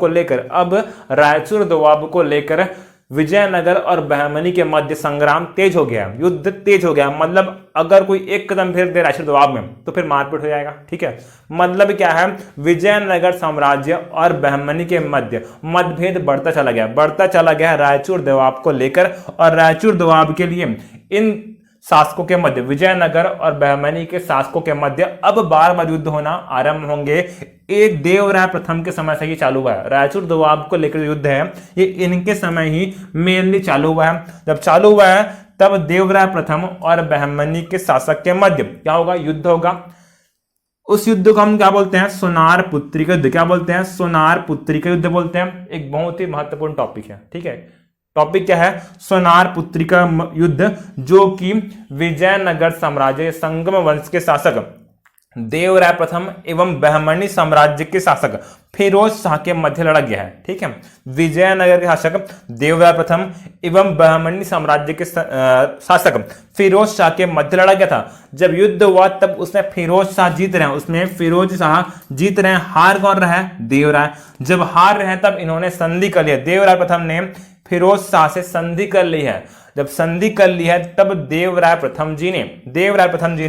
को लेकर विजयनगर और बहमनी के मध्य संग्राम तेज हो गया, युद्ध तेज हो गया। मतलब अगर कोई एक कदम फिर दे रायचूर दोआब में तो फिर मारपीट हो जाएगा। ठीक है, मतलब क्या है? विजयनगर साम्राज्य और बहमनी के मध्य मतभेद बढ़ता चला गया रायचूर दोआब को लेकर। और रायचूर दोआब के लिए इन शासकों के मध्य, विजयनगर और बहमनी के शासकों के मध्य अब बार युद्ध होना आरंभ होंगे। एक देवराय प्रथम के समय से ही चालू हुआ है। रायचूर दोआब को लेकर युद्ध है ये इनके समय ही मेनली चालू हुआ है। जब चालू हुआ है तब देवराय प्रथम और बहमनी के शासक के मध्य क्या होगा? युद्ध होगा। उस युद्ध को हम क्या बोलते हैं? सोनार पुत्री का युद्ध। क्या बोलते हैं? सोनार पुत्री का युद्ध बोलते हैं। एक बहुत ही महत्वपूर्ण टॉपिक है। ठीक है, टॉपिक क्या है? सोनार पुत्री का युद्ध, जो कि विजयनगर साम्राज्य संगम वंश के शासक देवराय प्रथम एवं बहमनी साम्राज्य के शासक फिरोज शाह के मध्य लड़ा गया है। ठीक है, विजयनगर के शासक देवराय प्रथम एवं बहमनी साम्राज्य के शासक फिरोज शाह के मध्य लड़ा गया था। जब युद्ध हुआ तब उसमें फिरोज शाह जीत रहे हैं, हार कौन रहा है? देवराय। जब हार रहे हैं तब इन्होंने संधि कर लिया, देवराय प्रथम ने फिरोज शाह से संधि कर ली है। जब संधि कर ली है तब देवराय प्रथम जी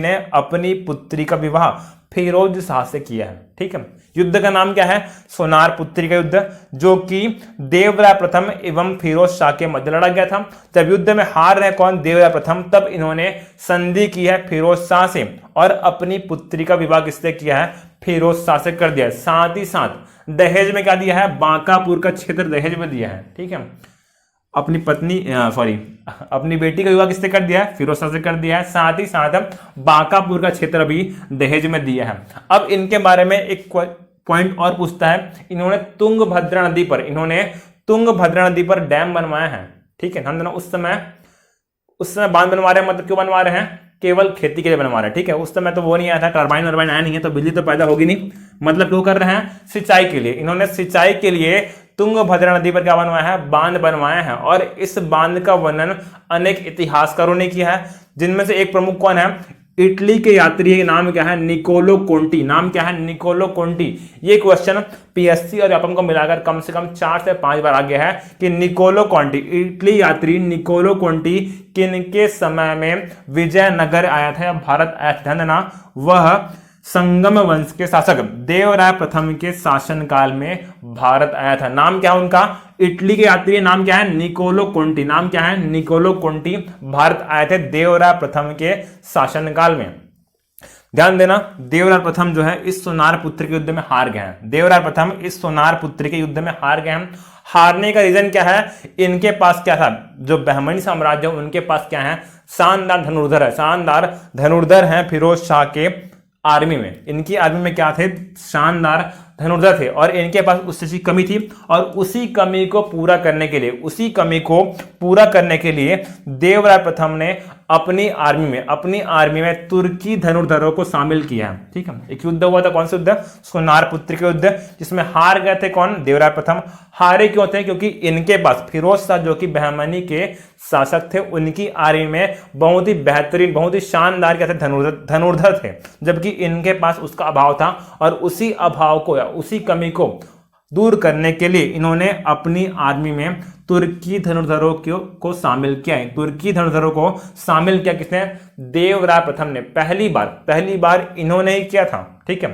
ने अपनी पुत्री का विवाह फिरोज शाह से किया है। ठीक है, युद्ध का नाम क्या है? सोनार पुत्री का युद्ध, जो कि देवराय प्रथम एवं फिरोज शाह के मध्य लड़ा गया था। जब युद्ध में हार रहे कौन? देवराय प्रथम, तब इन्होंने संधि की है फिरोज शाह से और अपनी पुत्री का विवाह किससे किया है? फिरोज शाह से कर दिया है। साथ ही साथ दहेज में क्या दिया है? बांकापुर का क्षेत्र दहेज में दिया है। ठीक है, अपनी बेटी का विवाह किससे कर दिया है? फिरोज शाह से कर दिया है। साथ ही साथ बांकापुर का क्षेत्र भी दहेज में दिया है। अब इनके बारे में एक पॉइंट और पूछता है, इन्होंने तुंगभद्रा नदी पर डैम बनवाया है। ठीक है, ध्यान देना, उस समय बांध बनवा रहे हैं। मतलब क्यों बनवा रहे हैं? केवल खेती के लिए बनवा रहे हैं। ठीक है, उस समय तो वो नहीं आया था, टरबाइन वरबाइन आया नहीं है, तो बिजली तो पैदा होगी नहीं। मतलब क्यों कर रहे हैं? सिंचाई के लिए। इन्होंने सिंचाई के लिए तुंगभद्रा नदी पर क्या बनवाया है? बांध बनवाया है। और इस बांध का वर्णन अनेक इतिहासकारों ने किया है, जिनमें से एक प्रमुख कौन है? इटली के यात्री, नाम क्या है? Niccolo Conti. नाम क्या है? Niccolo Conti. ये क्वेश्चन पीएससी और व्यापम को मिलाकर कम से कम 4 से 5 बार आ गया है कि निकोलो कोंटी, इटली यात्री निकोलो कोंटी किनके समय में विजयनगर आया था या भारत आया था? ध्यान देना, वह संगम वंश के शासक देवराय प्रथम के शासनकाल में भारत आया था। नाम क्या है उनका? इटली के यात्री, नाम क्या है? Niccolo Conti. नाम क्या है? Niccolo Conti. भारत आए थे देवराय प्रथम के शासनकाल में। ध्यान देना, देवराय प्रथम जो है इस सोनार पुत्र के युद्ध में हार गए हैं। देवराय प्रथम इस सोनार पुत्र के युद्ध में हार गए हैं। हारने का रीजन क्या है? इनके पास क्या था? जो बहमनी साम्राज्य उनके पास क्या है? शानदार धनुर्धर है फिरोज शाह के आर्मी में। इनकी आर्मी में क्या थे? शानदार धनुर्धर थे। और इनके पास उस चीज की कमी थी, और उसी कमी को पूरा करने के लिए देवराय प्रथम ने अपनी आर्मी में तुर्की धनुर्धरों को शामिल किया है। ठीक है, एक युद्ध हुआ था, कौन सा युद्ध? सोनार पुत्र के युद्ध, जिसमें हार गए थे कौन? देवराय प्रथम। हारे क्यों थे? क्योंकि इनके पास फिरोज शाह जो कि बहमनी के शासक थे, उनकी आर्मी में बहुत ही बेहतरीन, बहुत ही शानदार क्या थे? धनुर्धर थे, जबकि इनके पास उसका अभाव था। और उसी अभाव को या उसी कमी को दूर करने के लिए इन्होंने अपनी आर्मी में तुर्की धनुर्धरों को शामिल किया है। तुर्की धनुर्धरों को शामिल किया किसने? देवराय प्रथम ने। पहली बार इन्होंने ही किया था। ठीक है,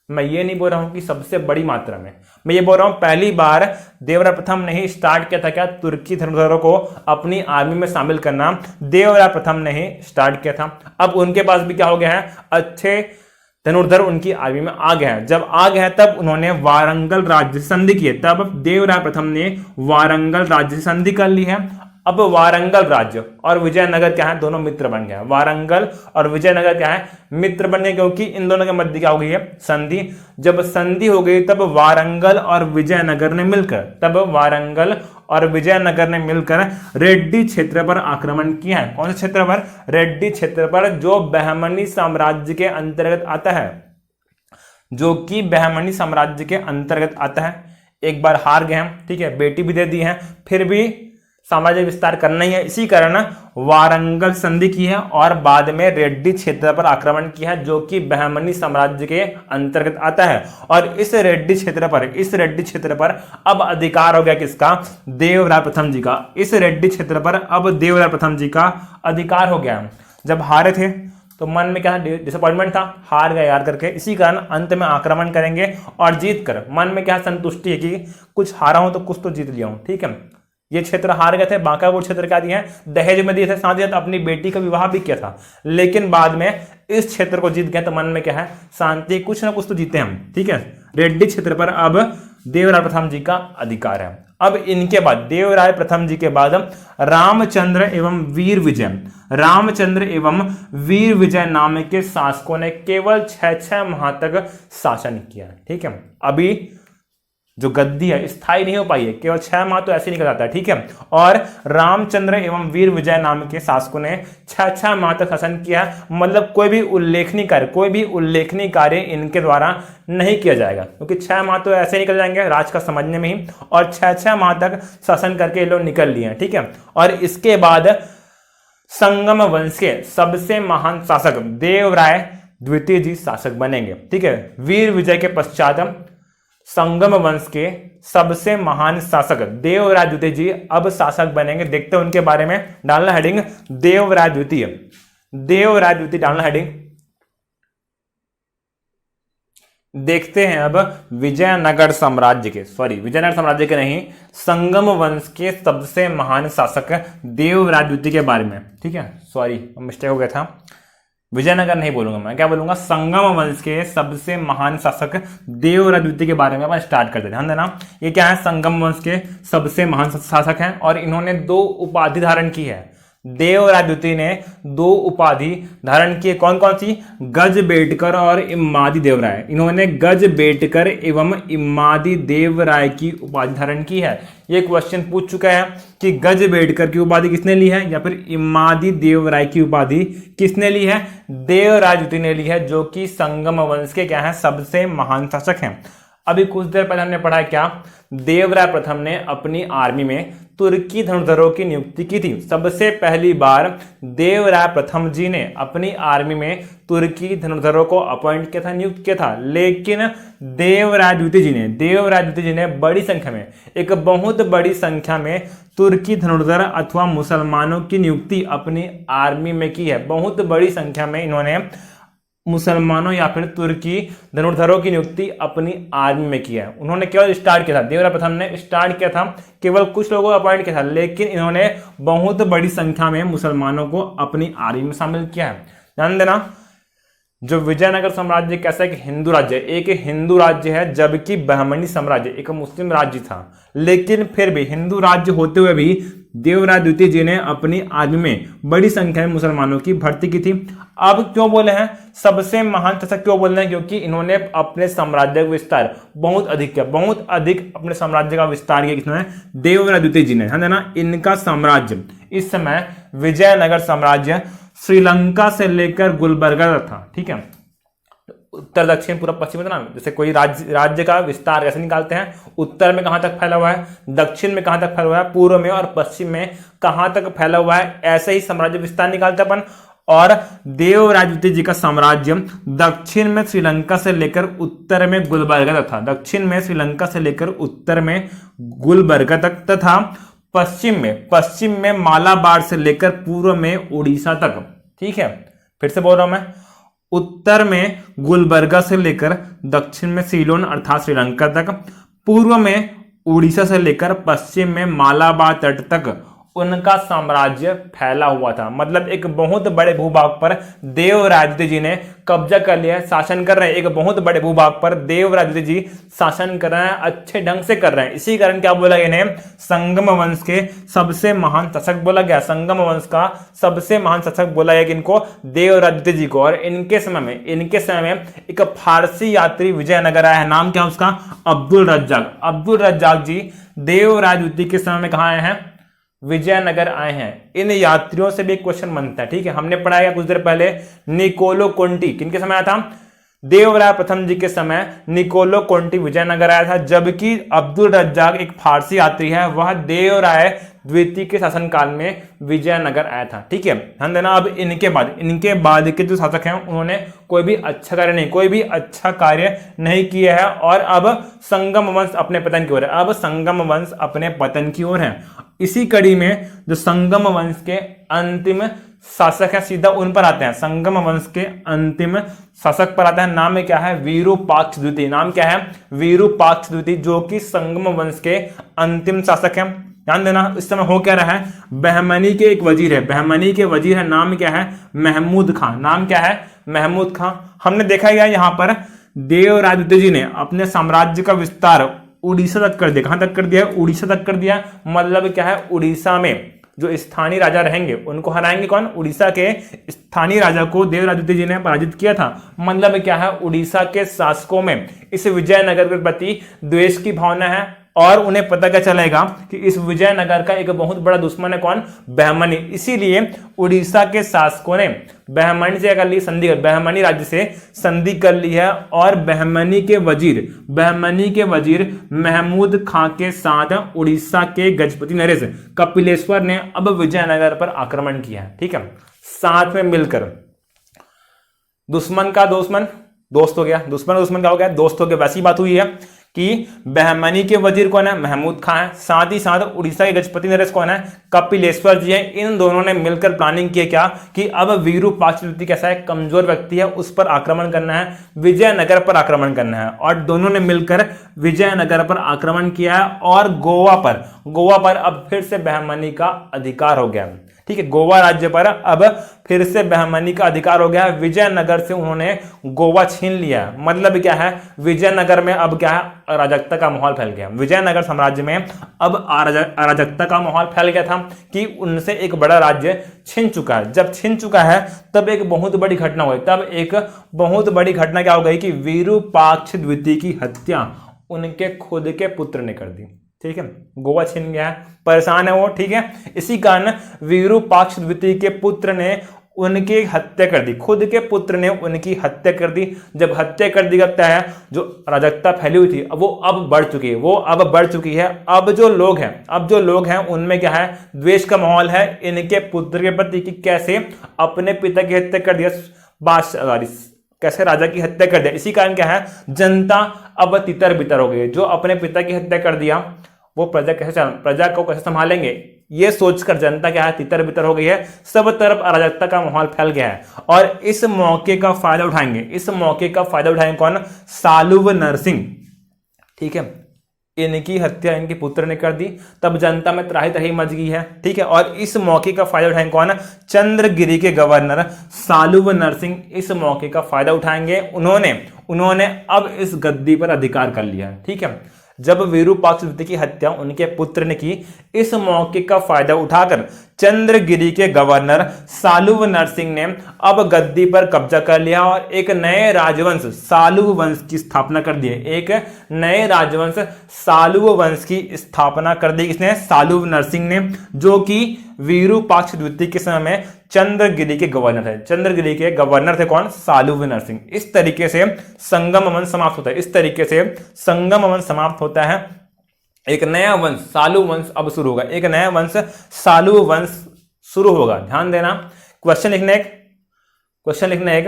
मैं ये नहीं बोल रहा हूं कि सबसे बड़ी मात्रा में, मैं ये बोल रहा हूं पहली बार देवराय प्रथम ने ही स्टार्ट किया था। क्या? तुर्की धनुर्धरों को अपनी आर्मी में शामिल करना देवराय प्रथम ने ही स्टार्ट किया था। अब उनके पास भी क्या हो गया है? अच्छे धनुर्धर उनकी आर्मी में आ गए हैं। जब आ गए हैं तब उन्होंने वारंगल राज्य से संधि की है। तब देवराय प्रथम ने वारंगल राज्य से संधि कर ली है। अब वारंगल राज्य और विजयनगर क्या है? दोनों मित्र बन गए। वारंगल और विजयनगर क्या है? मित्र बन गए, क्योंकि इन दोनों के मध्य क्या हो गई है? संधि। जब संधि हो गई तब वारंगल और विजयनगर ने मिलकर रेड्डी क्षेत्र पर आक्रमण किया है। कौन से क्षेत्र पर? रेड्डी क्षेत्र पर, जो बहमनी साम्राज्य के अंतर्गत आता है, जो कि बहमनी साम्राज्य के अंतर्गत आता है। एक बार हार गए हम, ठीक है, बेटी भी दे दी है, फिर भी साम्राज्य विस्तार करना ही है, इसी कारण वारंगल संधि की है और बाद में रेड्डी क्षेत्र पर आक्रमण किया है, जो कि बहमनी साम्राज्य के अंतर्गत आता है। और इस रेड्डी क्षेत्र पर अब अधिकार हो गया किसका? देवराय प्रथम जी का। इस रेड्डी क्षेत्र पर अब देवराय प्रथम जी का अधिकार हो गया। जब हारे थे तो मन में क्या डिसअपॉइंटमेंट था, हार गए यार करके, इसी कारण अंत में आक्रमण करेंगे और जीत कर मन में क्या संतुष्टि है कि कुछ हारा हूं तो कुछ तो जीत लिया हूं। ठीक है, ये क्षेत्र हार गए थे, बांकापुर क्षेत्र क्या दिए हैं? दहेज में दिए थे, साथ ही साथ अपनी बेटी का विवाह भी किया था, लेकिन बाद में इस क्षेत्र को जीत गए तो मन में क्या है? शांति, कुछ ना कुछ तो जीते हम। ठीक है, रेड्डी क्षेत्र पर अब देवराय प्रथम जी का अधिकार है। अब इनके बाद, देवराय प्रथम जी के बाद रामचंद्र एवं वीर विजय नाम के शासकों ने केवल 6 माह तक शासन किया। ठीक है, अभी जो गद्दी है स्थायी नहीं हो पाई है, केवल 6 माह तो ऐसे निकल जाता है। ठीक है, और रामचंद्र एवं वीर विजय नाम के शासकों ने 6 माह तक शासन किया। मतलब कोई भी उल्लेखनीय कार्य इनके द्वारा नहीं किया जाएगा, क्योंकि 6 माह तो ऐसे निकल जाएंगे राज का समझने में ही, और 6 माह तक शासन करके ये लोग निकल लिए हैं। ठीक है, और इसके बाद संगम वंश के सबसे महान शासक देवराय द्वितीय जी शासक बनेंगे। ठीक है, वीर विजय के पश्चात संगम वंश के सबसे महान शासक देवराय द्वितीय जी अब शासक बनेंगे। देखते हैं उनके बारे में, डालना हेडिंग देवराय द्वितीय डालना हेडिंग। देखते हैं अब विजयनगर साम्राज्य के नहीं, संगम वंश के सबसे महान शासक देवराय द्वितीय के बारे में। ठीक है, सॉरी मिस्टेक हो गया था, विजयनगर नहीं बोलूंगा मैं, क्या बोलूंगा? संगम वंश के सबसे महान शासक देवराय द्वितीय के बारे में अपन स्टार्ट करते हैं। ध्यान देना, ये क्या है? संगम वंश के सबसे महान शासक हैं और इन्होंने 2 उपाधि धारण की है। देवराय द्वितीय ने 2 उपाधि धारण की है। कौन कौन सी? गजबेटकर और इम्मादी देवराय। इन्होंने गजबेटकर एवं इम्मादी देवराय की उपाधि धारण की है। ये क्वेश्चन पूछ चुका है कि गजबेटकर की उपाधि किसने ली है या फिर इम्मादी देवराय की उपाधि किसने ली है? देवराय द्वितीय ने ली है, जो कि संगम वंश के क्या है? सबसे महान शासक हैं। अभी कुछ देर पहले हमने पढ़ा क्या? देवराय प्रथम ने अपनी आर्मी में तुर्की धनुर्धरों की नियुक्ति की थी। सबसे पहली बार देवराय प्रथम जी ने अपनी आर्मी में तुर्की धनुर्धरों को अपॉइंट किया था, नियुक्त किया था। लेकिन देवराय द्वितीय जी ने बड़ी संख्या में, एक बहुत बड़ी संख्या में तुर्की धनुर्धर अथवा मुसलमानों की नियुक्ति अपनी आर्मी में की है। बहुत बड़ी संख्या में इन्होंने मुसलमानों या फिर तुर्की धनुर्धरों की नियुक्ति अपनी आर्मी में की है। उन्होंने केवल स्टार्ट किया था, देवराय प्रथम ने स्टार्ट किया था, केवल कुछ लोगों को अपॉइंट किया था, लेकिन इन्होंने बहुत बड़ी संख्या में मुसलमानों को अपनी आर्मी में शामिल किया है। ध्यान देना, जो विजयनगर साम्राज्य कैसा एक हिंदू राज्य है, एक हिंदू राज्य है, जबकि बहमनी साम्राज्य एक मुस्लिम राज्य था। लेकिन फिर भी हिंदू राज्य होते हुए भी देवराय द्वितीय जी ने अपनी आर्मी में बड़ी संख्या में मुसलमानों की भर्ती की थी। अब क्यों बोले हैं सबसे महान शासक, क्यों बोल रहे हैं? क्योंकि इन्होंने अपने साम्राज्य का विस्तार बहुत अधिक किया, बहुत अधिक अपने साम्राज्य का विस्तार किया। किसने? देवराय द्वितीय जी ने। है ना, इनका साम्राज्य इस समय विजयनगर साम्राज्य श्रीलंका से लेकर गुलबर्गा तक था। ठीक है, उत्तर दक्षिण पूर्व पश्चिम था ना, जैसे कोई राज्य का विस्तार कैसे निकालते हैं, उत्तर में कहां तक फैला हुआ है, दक्षिण में कहां तक फैला हुआ है, पूर्व में और पश्चिम में कहां तक फैला हुआ है, ऐसे ही साम्राज्य विस्तार निकालते अपन। और देवराज द्वितीय जी का साम्राज्य दक्षिण में श्रीलंका से लेकर उत्तर में गुलबर्गा तक था। दक्षिण में श्रीलंका से लेकर उत्तर में गुलबर्गा तक तथा पश्चिम में मालाबार से लेकर पूर्व में उड़ीसा तक। ठीक है, फिर से बोल रहा हूं मैं, उत्तर में गुलबर्गा से लेकर दक्षिण में सीलोन अर्थात श्रीलंका तक, पूर्व में उड़ीसा से लेकर पश्चिम में मालाबार तट तक उनका साम्राज्य फैला हुआ था। मतलब एक बहुत बड़े भूभाग पर देवराज द्वितीय जी ने कब्जा कर लिया, शासन कर रहे हैं। एक बहुत बड़े भूभाग पर देवराज द्वितीय जी शासन कर रहे हैं, अच्छे ढंग से कर रहे हैं। इसी कारण क्या बोला गया, इन्हें संगम वंश के सबसे महान शासक बोला गया। संगम वंश का सबसे महान शासक बोला गया किनको, देवराज द्वितीय जी को। और इनके समय में एक फारसी यात्री विजयनगर आया है, नाम क्या उसका, अब्दुल रज्जाक। अब्दुल रज्जाक जी देवराज द्वितीय के समय में कहाँ आए हैं, विजयनगर आए हैं। इन यात्रियों से भी एक क्वेश्चन बनता है। ठीक है, हमने पढ़ाया कुछ देर पहले निकोलो कोंटी किनके समय आया था, देवराय प्रथम जी के समय निकोलो कोंटी विजयनगर आया था, जबकि अब्दुल रज्जाक एक फारसी यात्री है, वह देवराय द्वितीय के शासनकाल में विजयनगर आया था। ठीक है, ध्यान देना। अब इनके बाद के जो शासक हैं उन्होंने कोई भी अच्छा कार्य नहीं किया है और अब संगम वंश अपने पतन की ओर है। इसी कड़ी में जो संगम वंश के अंतिम शासक है, सीधा उन पर आते हैं। संगम वंश के अंतिम शासक पर आता है, नाम क्या है, विरूपाक्ष द्वितीय। नाम क्या है, विरूपाक्ष द्वितीय, जो कि संगम वंश के अंतिम शासक हैं। ध्यान देना, इस समय हो क्या रहा है, बहमनी के एक वजीर है, नाम क्या है, महमूद खां। नाम क्या है, महमूद खां। हमने देखा गया यहाँ पर देवराज द्वितीय जी ने अपने साम्राज्य का विस्तार उड़ीसा तक कर दिया। कहां तक कर दिया, उड़ीसा तक कर दिया। मतलब क्या है, उड़ीसा में जो स्थानीय राजा रहेंगे उनको हराएंगे कौन, उड़ीसा के स्थानीय राजा को देवराज द्वितीय जी ने पराजित किया था। मतलब क्या है, उड़ीसा के शासकों में इस विजयनगर के प्रति द्वेष की भावना है और उन्हें पता क्या चलेगा कि इस विजयनगर का एक बहुत बड़ा दुश्मन है कौन, बहमनी। इसीलिए उड़ीसा के शासकों ने बहमनी से कर ली संधि, बहमनी राज्य से संधि कर ली है और बहमनी के वजीर महमूद खां के साथ उड़ीसा के गजपति नरेश कपिलेश्वर ने अब विजयनगर पर आक्रमण किया है। ठीक है, साथ में मिलकर दुश्मन का दुश्मन दोस्त हो गया, दुश्मन क्या हो गया, दोस्त हो गया। वैसी बात हुई है कि बहमनी के वजीर कौन है, महमूद खां है, साथ ही साथ उड़ीसा के गजपति नरेश कौन है, कपिलेश्वर जी है। इन दोनों ने मिलकर प्लानिंग की क्या कि अब विरूपाक्ष द्वितीय कैसा है, कमजोर व्यक्ति है, उस पर आक्रमण करना है, विजयनगर पर आक्रमण करना है। और दोनों ने मिलकर विजयनगर पर आक्रमण किया है और गोवा पर अब फिर से बहमनी का अधिकार हो गया। ठीक है, गोवा राज्य पर अब फिर से बहमनी का अधिकार हो गया है। विजयनगर से उन्होंने गोवा छीन लिया। मतलब क्या है, विजयनगर में अब क्या है, अराजकता का माहौल फैल गया। विजयनगर साम्राज्य में अब अराजकता का माहौल फैल गया था कि उनसे एक बड़ा राज्य छीन चुका है। जब छीन चुका है तब एक बहुत बड़ी घटना हुई। क्या हो गई कि विरूपाक्ष द्वितीय की हत्या उनके खुद के पुत्र ने कर दी। ठीक है, गोवा छीन गया है, परेशान है वो। ठीक है, इसी कारण विरूपाक्ष द्वितीय के पुत्र ने उनकी हत्या कर दी, खुद के पुत्र ने उनकी हत्या कर दी। जब हत्या कर दी लगता है जो अराजकता फैली हुई थी वो अब बढ़ चुकी है। अब जो लोग हैं उनमें क्या है, द्वेष का माहौल है इनके पुत्र के प्रति कि कैसे अपने पिता की हत्या कर दिया, कैसे राजा की हत्या कर दिया। इसी कारण क्या है, जनता अब तितर बितर हो गई। जो अपने पिता की हत्या कर दिया वो प्रजा को कैसे संभालेंगे, ये सोचकर जनता क्या है, तितर बितर हो गई है। सब तरफ अराजकता का माहौल फैल गया है और इस मौके का फायदा उठाएंगे कौन, सालुव नरसिंह। ठीक है, इनकी हत्या इनके पुत्र ने कर दी, तब जनता में त्राही मच गई है। ठीक है, और इस मौके का फायदा उठाएंगे कौन, चंद्रगिरी के गवर्नर सालुव नरसिंह इस मौके का फायदा उठाएंगे। उन्होंने अब इस गद्दी पर अधिकार कर लिया। ठीक है, जब विरूपाक्ष द्वितीय की हत्या उनके पुत्र ने की, इस मौके का फायदा उठाकर चंद्रगिरी के गवर्नर सालुव नरसिंह ने अब गद्दी पर कब्जा कर लिया और एक नए राजवंश सालुव वंश की स्थापना कर दी। स्थापना कर दी किसने, सालुव नरसिंह ने, जो कि विरूपाक्ष द्वितीय के समय में चंद्रगिरी के गवर्नर थे कौन, सालुव नरसिंह। इस तरीके से संगम वंश समाप्त होता है। एक नया वंश सालुव वंश अब शुरू होगा, ध्यान देना। क्वेश्चन लिखने क्वेश्चन लिखना है एक,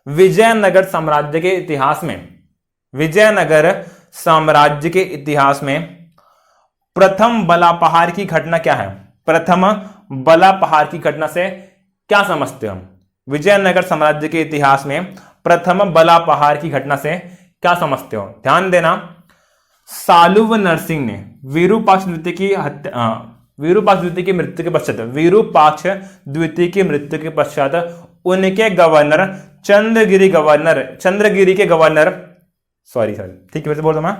विजयनगर साम्राज्य के इतिहास में, विजयनगर साम्राज्य के इतिहास में प्रथम बलापहार की घटना क्या है? प्रथम बलापहार की घटना से क्या समझते हो? विजयनगर साम्राज्य के इतिहास में प्रथम बलापहार की घटना से क्या समझते हो? ध्यान देना, सालुव नरसिंह ने विरूपाक्ष द्वितीय की हत्या, विरूपाक्ष द्वितीय की मृत्यु के पश्चात, विरूपाक्ष द्वितीय की मृत्यु के पश्चात उनके गवर्नर चंद्रगिरी के गवर्नर, सॉरी ठीक है, फिर से बोल रहा मैं,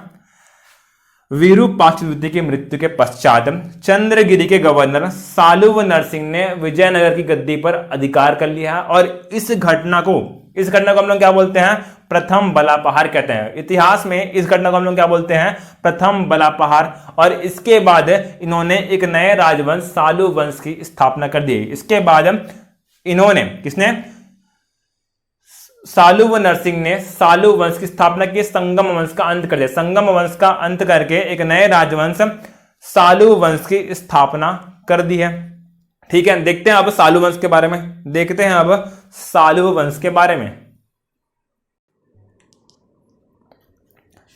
विरूपाक्ष द्वितीय की मृत्यु के पश्चात चंद्रगिरी के गवर्नर सालुव नरसिंह ने विजयनगर की गद्दी पर अधिकार कर लिया और इस घटना को हम लोग क्या बोलते हैं? प्रथम बलापहार कहते हैं। इतिहास में इस घटना को हम लोग क्या बोलते हैं? प्रथम बलापहार। और इसके बाद इन्होंने एक नए राजवंश सालु वंश की स्थापना कर दी। इसके बाद इन्होंने, किसने? सालुव नरसिंह ने सालु वंश की स्थापना की, संगम वंश का अंत कर दिया। संगम वंश का अंत करके एक नए राजवंश सालु वंश की स्थापना कर दी है। ठीक है, देखते हैं अब सालु वंश के बारे में, देखते हैं अब सालु वंश के बारे में,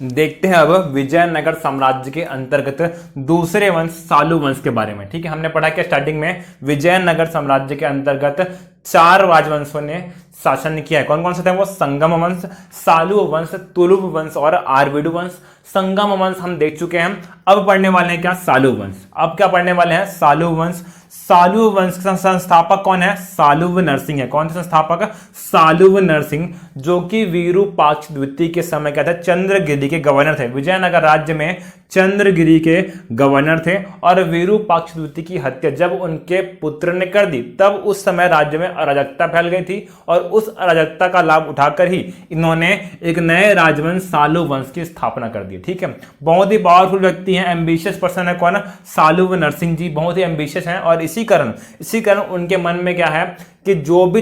देखते हैं अब विजयनगर साम्राज्य के अंतर्गत दूसरे वंश सालु वंश के बारे में। ठीक है, हमने पढ़ा कि स्टार्टिंग में विजयनगर साम्राज्य के अंतर्गत 4 राजवंशों ने शासन किया है। कौन कौन से थे वो? संगम वंश, सालु वंश, तुलुव वंश और आरवीडु वंश। संगम वंश हम देख चुके हैं, अब पढ़ने वाले हैं क्या? सालु वंश। अब क्या पढ़ने वाले हैं? सालु वंश। सालु वंश का संस्थापक कौन है? सालुव नरसिंह है। कौन से संस्थापक? सालुव नरसिंह, जो कि विरूपाक्ष द्वितीय के समय क्या थे? चंद्रगिरी के गवर्नर थे। विजयनगर राज्य में चंद्रगिरी के गवर्नर थे और विरूपाक्ष द्वितीय की हत्या जब उनके पुत्र ने कर दी, तब उस समय राज्य में अराजकता फैल गई थी और उस अराजकता का लाभ उठाकर ही इन्होंने एक नए राजवंश सालु वंश की स्थापना कर दी। ठीक है, बहुत ही पावरफुल व्यक्ति हैं, एम्बिशियस पर्सन है। कौन? सालुव नरसिंह जी बहुत ही एम्बिशियस हैं और इसी कारण उनके मन में क्या है कि जो भी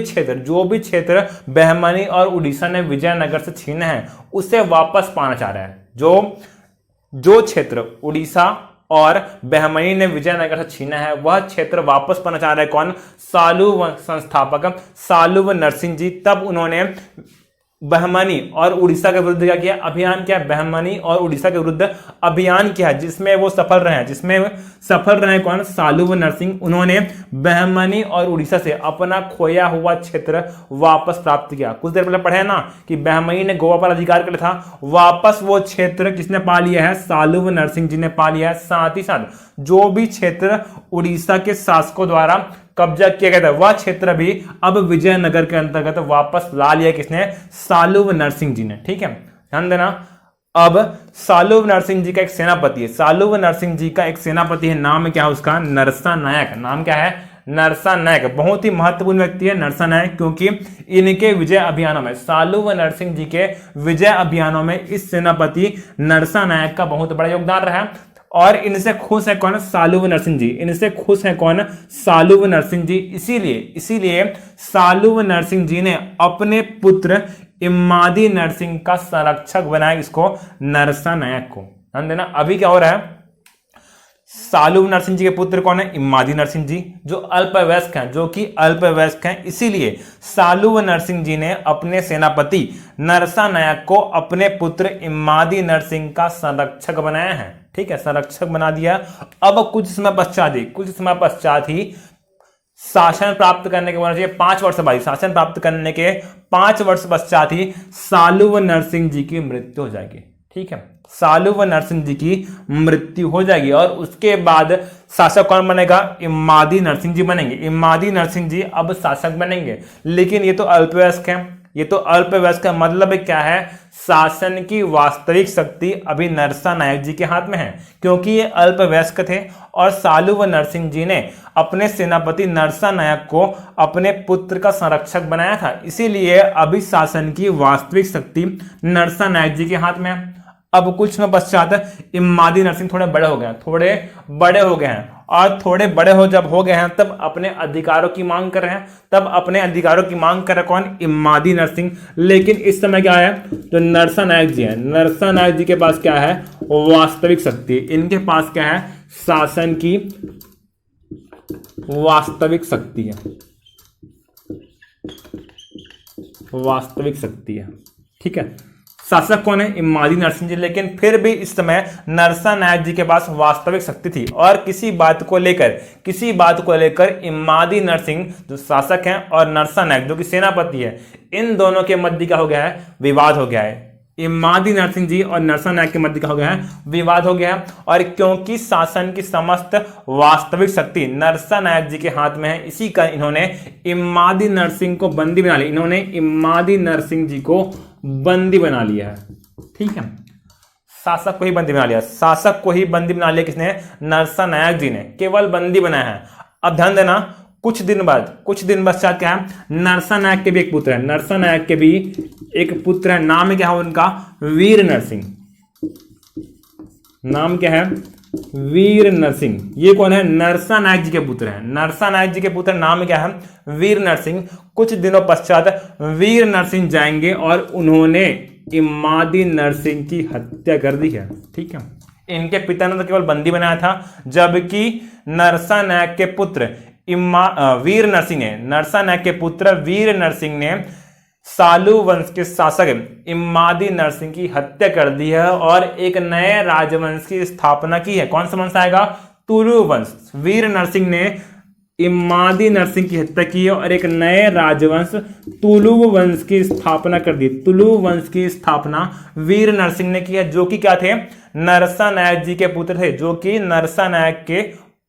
क्षेत्र बहमनी और उड़ीसा ने विजयनगर से छीने हैं उसे वापस पाना चाह रहा है। जो क्षेत्र उड़ीसा और बहमनी ने विजयनगर से छीना है वह क्षेत्र वापस पाना चाह रहा है। कौन? सालु संस्थापक सालुव नरसिंह जी। तब उन्होंने बहमनी और उड़ीसा के विरुद्ध क्या किया? अभियान किया। बहमनी और उड़ीसा के विरुद्ध अभियान किया जिसमें वो सफल रहे। कौन? सालुव नरसिंह। उन्होंने बहमनी और उड़ीसा से अपना खोया हुआ क्षेत्र वापस प्राप्त किया। कुछ देर पहले पढ़े ना कि बहमनी ने गोवा पर अधिकार कर लिया था, वापस वो क्षेत्र किसने पा लिया है? सालुव नरसिंह जी ने पा लिया है। साथ ही साथ जो भी क्षेत्र उड़ीसा के शासकों द्वारा कब्जा किया गया था वह क्षेत्र भी अब विजयनगर के अंतर्गत वापस ला लिया। किसने? सालुव नरसिंह जी ने। ठीक है, ध्यान देना। अब सालुव नरसिंह जी का एक सेनापति है। सालुव नरसिंह जी का एक सेनापति है, नाम क्या है उसका? नरसा नायक। नाम क्या है? नरसा नायक। बहुत ही महत्वपूर्ण व्यक्ति है नरसा नायक, क्योंकि इनके विजय अभियानों में, सालुव नरसिंह जी के विजय अभियानों में इस सेनापति नरसा नायक का बहुत बड़ा योगदान रहा है। और इनसे खुश है कौन? सालुव नरसिंह जी। इनसे खुश है कौन? सालुव नरसिंह जी। इसीलिए सालुव नरसिंह जी ने अपने पुत्र इम्मादी नरसिंह का संरक्षक बनाया। इसको? नरसा नायक को। ध्यान देना, अभी क्या हो रहा है? सालुव नरसिंह जी के पुत्र कौन है? इम्मादी नरसिंह जी, जो अल्पवयस्क हैं। इसीलिए सालुव नरसिंह जी ने अपने सेनापति नरसा नायक को अपने पुत्र इम्मादी नरसिंह का संरक्षक बनाया है। ठीक है, संरक्षक बना दिया। अब कुछ समय पश्चात ही शासन प्राप्त करने के बाद 5 वर्ष बाद, शासन प्राप्त करने के 5 वर्ष पश्चात ही सालुव नरसिंह जी की मृत्यु हो जाएगी। ठीक है, सालुव नरसिंह जी की मृत्यु हो जाएगी और उसके बाद शासक कौन बनेगा? इम्मादी नरसिंह जी बनेंगे। इम्मादी नरसिंह जी अब शासक बनेंगे, लेकिन ये तो अल्पवयस्क है। मतलब क्या है? शासन की वास्तविक शक्ति अभी नरसा नायक जी के हाथ में है, क्योंकि ये अल्पवयस्क थे और सालुव नरसिंह जी ने अपने सेनापति नरसा नायक को अपने पुत्र का संरक्षक बनाया था। इसीलिए अभी शासन की वास्तविक शक्ति नरसा नायक जी के हाथ में है। अब कुछ समय पश्चात इम्मादी नरसिंह थोड़े बड़े हो गए हैं और थोड़े बड़े हो गए हैं तब अपने अधिकारों की मांग कर रहे हैं। कौन? इम्मादी नरसिंह। लेकिन इस समय क्या है? जो नरसा नायक जी है, नरसा नायक जी के पास क्या है? वास्तविक शक्ति। इनके पास क्या है? शासन की वास्तविक शक्ति है। वास्तविक शक्ति है। ठीक है, शासक कौन है? इमादी नरसिंह जी। लेकिन फिर भी इस समय नरसानायक जी के पास वास्तविक शक्ति थी और किसी बात को लेकर इमादी नरसिंह जो शासक हैं और नरसानायक जो कि सेनापति है, इन दोनों के मध्य क्या हो गया है? विवाद हो गया है। इमादी नरसिंह जी और नरसानायक के मध्य क्या हो गया है? विवाद हो गया है। और क्योंकि शासन की समस्त वास्तविक शक्ति नरसानायक जी के हाथ में है, इसी का इन्होंने इमादी नरसिंह को बंदी बना लिया। इन्होंने इमादी नरसिंह जी को बंदी बना लिया है। ठीक है, शासक को ही बंदी बना लिया। शासक को ही बंदी बना लिया किसने? नरसानायक जी ने केवल बंदी बनाया है। अब ध्यान देना, कुछ दिन पश्चात क्या है? नरसानायक के भी एक पुत्र है। नरसानायक के भी एक पुत्र है। नाम क्या है उनका? वीर नरसिंह। नाम क्या है? वीर नरसिंह। ये कौन है? नरसानायक जी के पुत्र हैं। नरसानायक जी के पुत्र नाम क्या है? वीर नरसिंह। कुछ दिनों पश्चात वीर नरसिंह जाएंगे और उन्होंने इमादी नरसिंह की हत्या कर दी है। ठीक है, इनके पिता ने तो केवल बंदी बनाया था, जबकि नरसानायक के पुत्र वीर नरसिंह ने, नरसानायक के पुत्र वीर नरसिंह ने सालू वंश के शासक इमादी नरसिंह की हत्या कर दी है और एक नए राजवंश की स्थापना की है। कौन सा वंश आएगा? तुलु वंश। वीर नरसिंह ने इमादी नरसिंह की हत्या की है और एक नए राजवंश तुलु वंश की स्थापना कर दी। तुलु वंश की स्थापना वीर नरसिंह ने की है, जो कि क्या थे? नरसानायक जी के पुत्र थे, जो कि नरसानायक के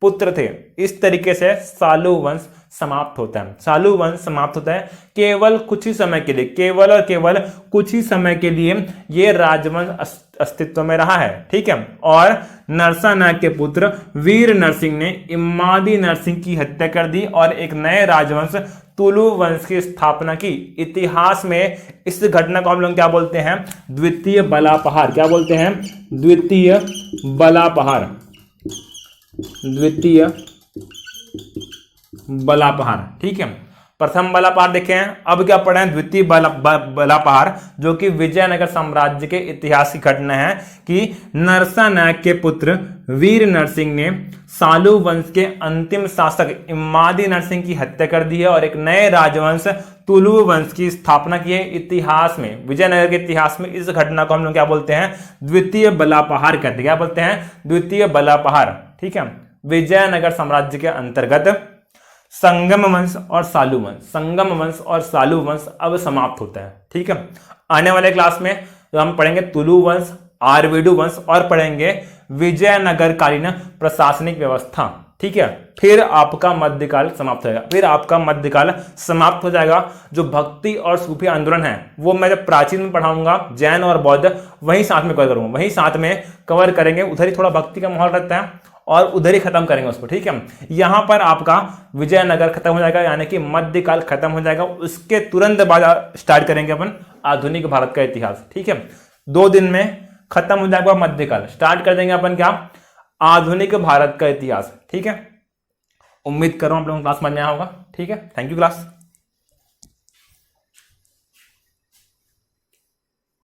पुत्र थे। इस तरीके से सालू वंश समाप्त होता है। सालू वंश समाप्त होता है केवल कुछ ही समय के लिए, केवल और केवल कुछ ही समय के लिए ये राजवंश अस्तित्व में रहा है। ठीक है, और नरसानायक के पुत्र वीर नरसिंह ने इमादी नरसिंह की हत्या कर दी और एक नए राजवंश तुलु वंश की स्थापना की। इतिहास में इस घटना को हम लोग क्या बोलते हैं? द्वितीय बलापहार। क्या बोलते हैं? द्वितीय बलापहार। द्वितीय बलापहार। ठीक है, प्रथम बलापहार देखे हैं, अब क्या पढ़े हैं? द्वितीय बलापहार, जो कि विजयनगर साम्राज्य के इतिहास की घटना है कि नरसानायक के पुत्र वीर नरसिंह ने सालू वंश के अंतिम शासक इमादी नरसिंह की हत्या कर दी है और एक नए राजवंश तुलु वंश की स्थापना की है। इतिहास में, विजयनगर के इतिहास में इस घटना को हम लोग क्या बोलते हैं? द्वितीय बलापहार कहते हैं। क्या बोलते हैं? द्वितीय बलापहार। ठीक है, विजयनगर साम्राज्य के अंतर्गत संगम वंश और सालू वंश, संगम वंश और सालू वंश अब समाप्त होता है। ठीक है, आने वाले क्लास में हम पढ़ेंगे तुलु वंश, आरवीडु वंश और पढ़ेंगे विजयनगर कालीन प्रशासनिक व्यवस्था। ठीक है, फिर आपका मध्यकाल समाप्त हो जाएगा। जो भक्ति और सूफी आंदोलन है वो मैं जब प्राचीन में पढ़ाऊंगा, जैन और बौद्ध, वहीं साथ में कवर करेंगे। उधर ही थोड़ा भक्ति का माहौल रहता है और उधर ही खत्म करेंगे उसको। ठीक है, यहां पर आपका विजयनगर खत्म हो जाएगा, यानी कि मध्यकाल खत्म हो जाएगा। उसके तुरंत बाद स्टार्ट करेंगे अपन आधुनिक भारत का इतिहास। ठीक है, 2 दिन में खत्म हो जाएगा मध्यकाल, स्टार्ट कर देंगे अपन क्या? आधुनिक भारत का इतिहास। ठीक है, उम्मीद कर रहा हूं आप लोगों को क्लास समझ में आया होगा। ठीक है, थैंक यू क्लास।